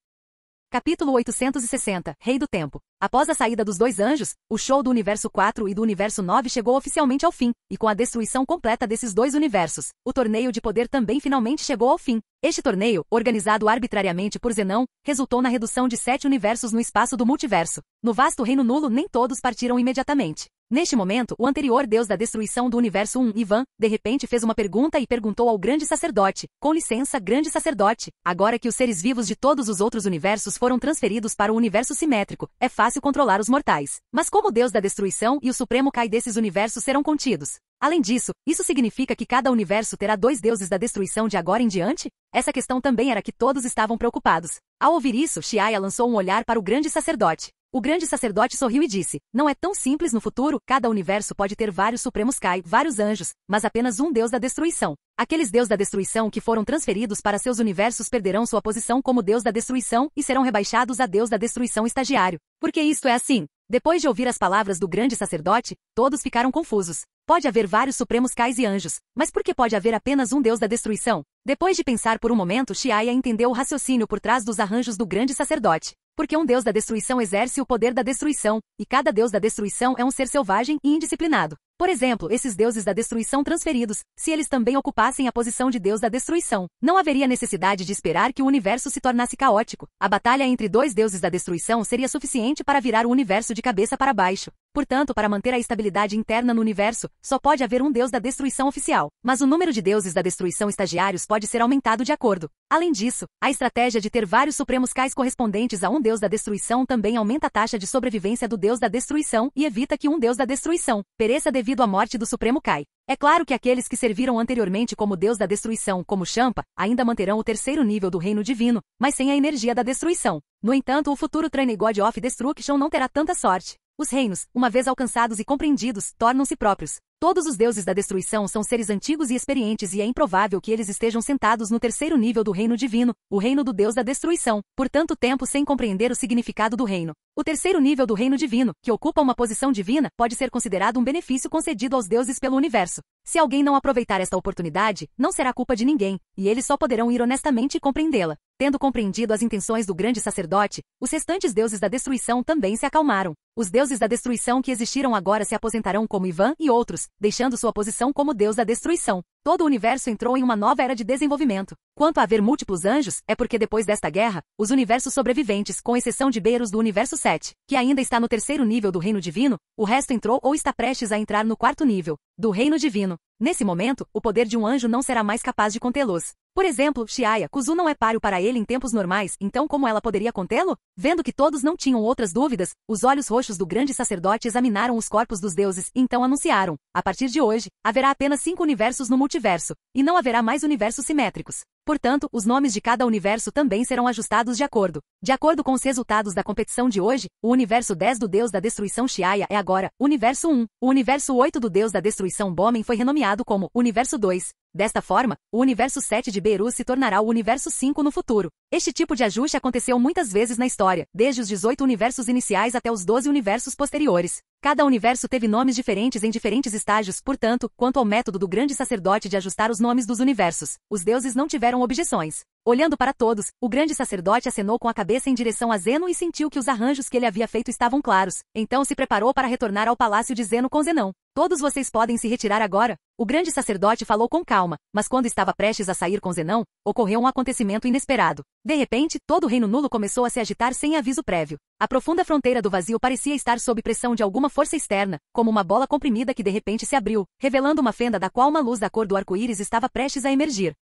Capítulo 860, Rei do Tempo. Após a saída dos 2 anjos, o show do universo 4 e do universo 9 chegou oficialmente ao fim, e com a destruição completa desses 2 universos, o torneio de poder também finalmente chegou ao fim. Este torneio, organizado arbitrariamente por Zenão, resultou na redução de 7 universos no espaço do multiverso. No vasto reino nulo nem todos partiram imediatamente. Neste momento, o anterior deus da destruição do universo 1, Ivan, de repente fez uma pergunta e perguntou ao grande sacerdote, com licença, grande sacerdote, agora que os seres vivos de todos os outros universos foram transferidos para o universo simétrico, é fácil controlar os mortais. Mas como o deus da destruição e o supremo Kai desses universos serão contidos? Além disso, isso significa que cada universo terá 2 deuses da destruição de agora em diante? Essa questão também era que todos estavam preocupados. Ao ouvir isso, Xiaia lançou um olhar para o grande sacerdote. O grande sacerdote sorriu e disse, não é tão simples no futuro, cada universo pode ter vários supremos Kai, vários anjos, mas apenas um deus da destruição. Aqueles deus da destruição que foram transferidos para seus universos perderão sua posição como deus da destruição e serão rebaixados a deus da destruição estagiário. Por que isto é assim? Depois de ouvir as palavras do grande sacerdote, todos ficaram confusos. Pode haver vários supremos Kais e anjos, mas por que pode haver apenas um deus da destruição? Depois de pensar por um momento, Xiaia entendeu o raciocínio por trás dos arranjos do grande sacerdote. Porque um deus da destruição exerce o poder da destruição, e cada deus da destruição é um ser selvagem e indisciplinado. Por exemplo, esses deuses da destruição transferidos, se eles também ocupassem a posição de deus da destruição, não haveria necessidade de esperar que o universo se tornasse caótico. A batalha entre 2 deuses da destruição seria suficiente para virar o universo de cabeça para baixo. Portanto, para manter a estabilidade interna no universo, só pode haver um deus da destruição oficial. Mas o número de deuses da destruição estagiários pode ser aumentado de acordo. Além disso, a estratégia de ter vários supremos Kais correspondentes a um deus da destruição também aumenta a taxa de sobrevivência do deus da destruição e evita que um deus da destruição pereça devido à morte do supremo Kai. É claro que aqueles que serviram anteriormente como deus da destruição, como Champa, ainda manterão o 3º nível do reino divino, mas sem a energia da destruição. No entanto, o futuro Trainee God of Destruction não terá tanta sorte. Os reinos, uma vez alcançados e compreendidos, tornam-se próprios. Todos os deuses da destruição são seres antigos e experientes e é improvável que eles estejam sentados no 3º nível do reino divino, o reino do deus da destruição, por tanto tempo sem compreender o significado do reino. O 3º nível do reino divino, que ocupa uma posição divina, pode ser considerado um benefício concedido aos deuses pelo universo. Se alguém não aproveitar esta oportunidade, não será culpa de ninguém, e eles só poderão ir honestamente e compreendê-la. Tendo compreendido as intenções do grande sacerdote, os restantes deuses da destruição também se acalmaram. Os deuses da destruição que existiram agora se aposentarão como Ivan e outros, deixando sua posição como deus da destruição. Todo o universo entrou em uma nova era de desenvolvimento. Quanto a haver múltiplos anjos, é porque depois desta guerra, os universos sobreviventes, com exceção de Beros do universo 7, que ainda está no 3º nível do reino divino, o resto entrou ou está prestes a entrar no 4º nível do reino divino. Nesse momento, o poder de um anjo não será mais capaz de contê-los. Por exemplo, Xiaia, Kuzu não é páreo para ele em tempos normais, então como ela poderia contê-lo? Vendo que todos não tinham outras dúvidas, os olhos roxos do grande sacerdote examinaram os corpos dos deuses e então anunciaram, a partir de hoje, haverá apenas 5 universos no multiverso, e não haverá mais universos simétricos. Portanto, os nomes de cada universo também serão ajustados de acordo. De acordo com os resultados da competição de hoje, o universo 10 do Deus da Destruição Xiaya é agora Universo 1. O universo 8 do Deus da Destruição Bomen foi renomeado como Universo 2. Desta forma, o universo 7 de Beerus se tornará o universo 5 no futuro. Este tipo de ajuste aconteceu muitas vezes na história, desde os 18 universos iniciais até os 12 universos posteriores. Cada universo teve nomes diferentes em diferentes estágios, portanto, quanto ao método do grande sacerdote de ajustar os nomes dos universos, os deuses não tiveram objeções. Olhando para todos, o grande sacerdote acenou com a cabeça em direção a Zeno e sentiu que os arranjos que ele havia feito estavam claros. Então se preparou para retornar ao palácio de Zeno com Zenão. Todos vocês podem se retirar agora? O grande sacerdote falou com calma, mas quando estava prestes a sair com Zenão, ocorreu um acontecimento inesperado. De repente, todo o Reino Nulo começou a se agitar sem aviso prévio. A profunda fronteira do vazio parecia estar sob pressão de alguma força externa, como uma bola comprimida que de repente se abriu, revelando uma fenda da qual uma luz da cor do arco-íris estava prestes a emergir.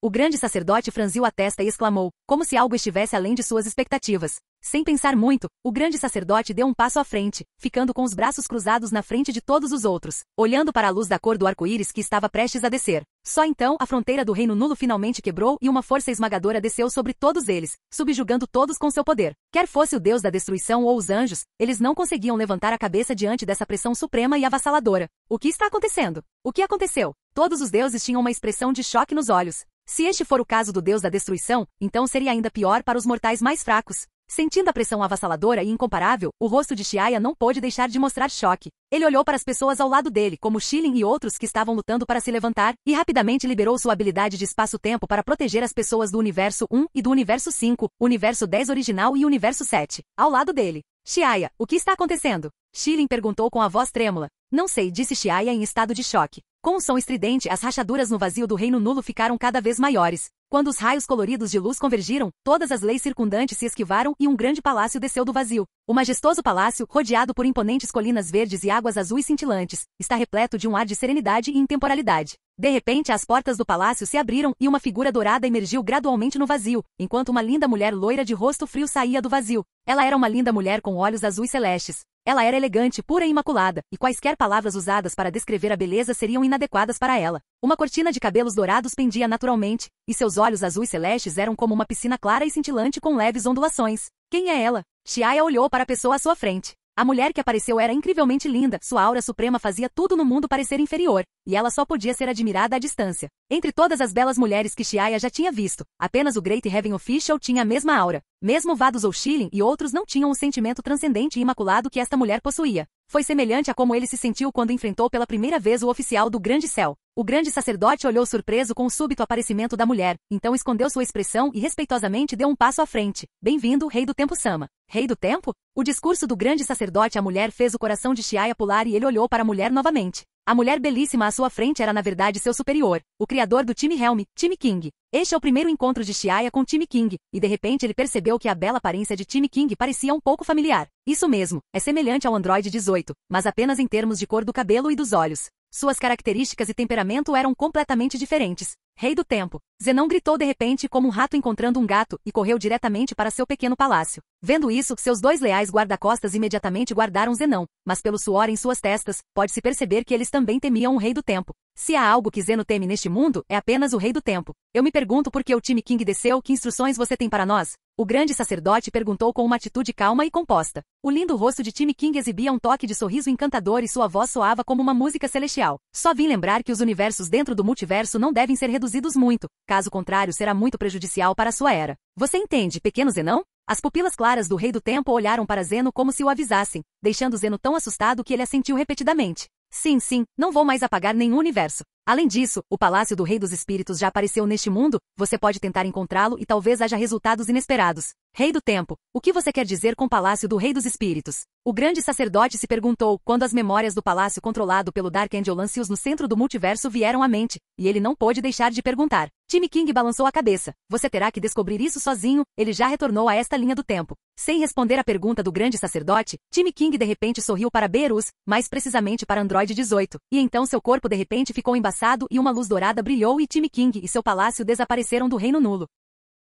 O grande sacerdote franziu a testa e exclamou, como se algo estivesse além de suas expectativas. Sem pensar muito, o grande sacerdote deu um passo à frente, ficando com os braços cruzados na frente de todos os outros, olhando para a luz da cor do arco-íris que estava prestes a descer. Só então a fronteira do Reino Nulo finalmente quebrou e uma força esmagadora desceu sobre todos eles, subjugando todos com seu poder. Quer fosse o Deus da Destruição ou os anjos, eles não conseguiam levantar a cabeça diante dessa pressão suprema e avassaladora. O que está acontecendo? O que aconteceu? Todos os deuses tinham uma expressão de choque nos olhos. Se este for o caso do Deus da Destruição, então seria ainda pior para os mortais mais fracos. Sentindo a pressão avassaladora e incomparável, o rosto de Xiaya não pôde deixar de mostrar choque. Ele olhou para as pessoas ao lado dele, como Shilin e outros que estavam lutando para se levantar, e rapidamente liberou sua habilidade de espaço-tempo para proteger as pessoas do Universo 1 e do Universo 5, Universo 10 original e Universo 7, ao lado dele. Xiaya, o que está acontecendo? Shilin perguntou com a voz trêmula. Não sei, disse Xiaya em estado de choque. Com um som estridente, as rachaduras no vazio do Reino Nulo ficaram cada vez maiores. Quando os raios coloridos de luz convergiram, todas as leis circundantes se esquivaram e um grande palácio desceu do vazio. O majestoso palácio, rodeado por imponentes colinas verdes e águas azuis cintilantes, está repleto de um ar de serenidade e intemporalidade. De repente, as portas do palácio se abriram e uma figura dourada emergiu gradualmente no vazio, enquanto uma linda mulher loira de rosto frio saía do vazio. Ela era uma linda mulher com olhos azuis celestes. Ela era elegante, pura e imaculada, e quaisquer palavras usadas para descrever a beleza seriam inadequadas para ela. Uma cortina de cabelos dourados pendia naturalmente, e seus olhos azuis celestes eram como uma piscina clara e cintilante com leves ondulações. Quem é ela? Xiaya olhou para a pessoa à sua frente. A mulher que apareceu era incrivelmente linda, sua aura suprema fazia tudo no mundo parecer inferior, e ela só podia ser admirada à distância. Entre todas as belas mulheres que Xiaya já tinha visto, apenas o Great Heaven Official tinha a mesma aura. Mesmo Vadus ou Shilin e outros não tinham o sentimento transcendente e imaculado que esta mulher possuía. Foi semelhante a como ele se sentiu quando enfrentou pela primeira vez o oficial do Grande Céu. O grande sacerdote olhou surpreso com o súbito aparecimento da mulher, então escondeu sua expressão e respeitosamente deu um passo à frente. Bem-vindo, Rei do Tempo Sama. Rei do Tempo? O discurso do grande sacerdote à mulher fez o coração de Xiaya pular e ele olhou para a mulher novamente. A mulher belíssima à sua frente era na verdade seu superior, o criador do time Helm, Time King. Este é o primeiro encontro de Xiaya com Time King, e de repente ele percebeu que a bela aparência de Time King parecia um pouco familiar. Isso mesmo, é semelhante ao Android 18, mas apenas em termos de cor do cabelo e dos olhos. Suas características e temperamento eram completamente diferentes. Rei do Tempo. Zenão gritou de repente como um rato encontrando um gato e correu diretamente para seu pequeno palácio. Vendo isso, seus dois leais guarda-costas imediatamente guardaram Zenão, mas pelo suor em suas testas, pode-se perceber que eles também temiam o Rei do Tempo. Se há algo que Zeno teme neste mundo, é apenas o Rei do Tempo. Eu me pergunto por que o time King desceu, que instruções você tem para nós? O grande sacerdote perguntou com uma atitude calma e composta. O lindo rosto de Time King exibia um toque de sorriso encantador e sua voz soava como uma música celestial. Só vim lembrar que os universos dentro do multiverso não devem ser reduzidos muito, caso contrário será muito prejudicial para sua era. Você entende, pequeno Zenão? As pupilas claras do Rei do Tempo olharam para Zeno como se o avisassem, deixando Zeno tão assustado que ele assentiu repetidamente. Sim, não vou mais apagar nenhum universo. Além disso, o Palácio do Rei dos Espíritos já apareceu neste mundo, você pode tentar encontrá-lo e talvez haja resultados inesperados. Rei do Tempo, o que você quer dizer com Palácio do Rei dos Espíritos? O grande sacerdote se perguntou quando as memórias do palácio controlado pelo Dark Angel Lancius no centro do multiverso vieram à mente, e ele não pôde deixar de perguntar. Time King balançou a cabeça. Você terá que descobrir isso sozinho, ele já retornou a esta linha do tempo. Sem responder à pergunta do grande sacerdote, Time King de repente sorriu para Beerus, mais precisamente para Android 18, e então seu corpo de repente ficou embaçado e uma luz dourada brilhou e Time King e seu palácio desapareceram do Reino Nulo.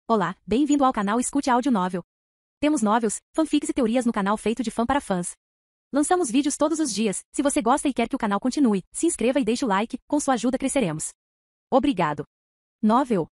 Olá, bem-vindo ao canal Escute Áudio Novel. Temos novels, fanfics e teorias no canal feito de fã para fãs. Lançamos vídeos todos os dias. Se você gosta e quer que o canal continue, se inscreva e deixe o like, com sua ajuda cresceremos. Obrigado. Novel.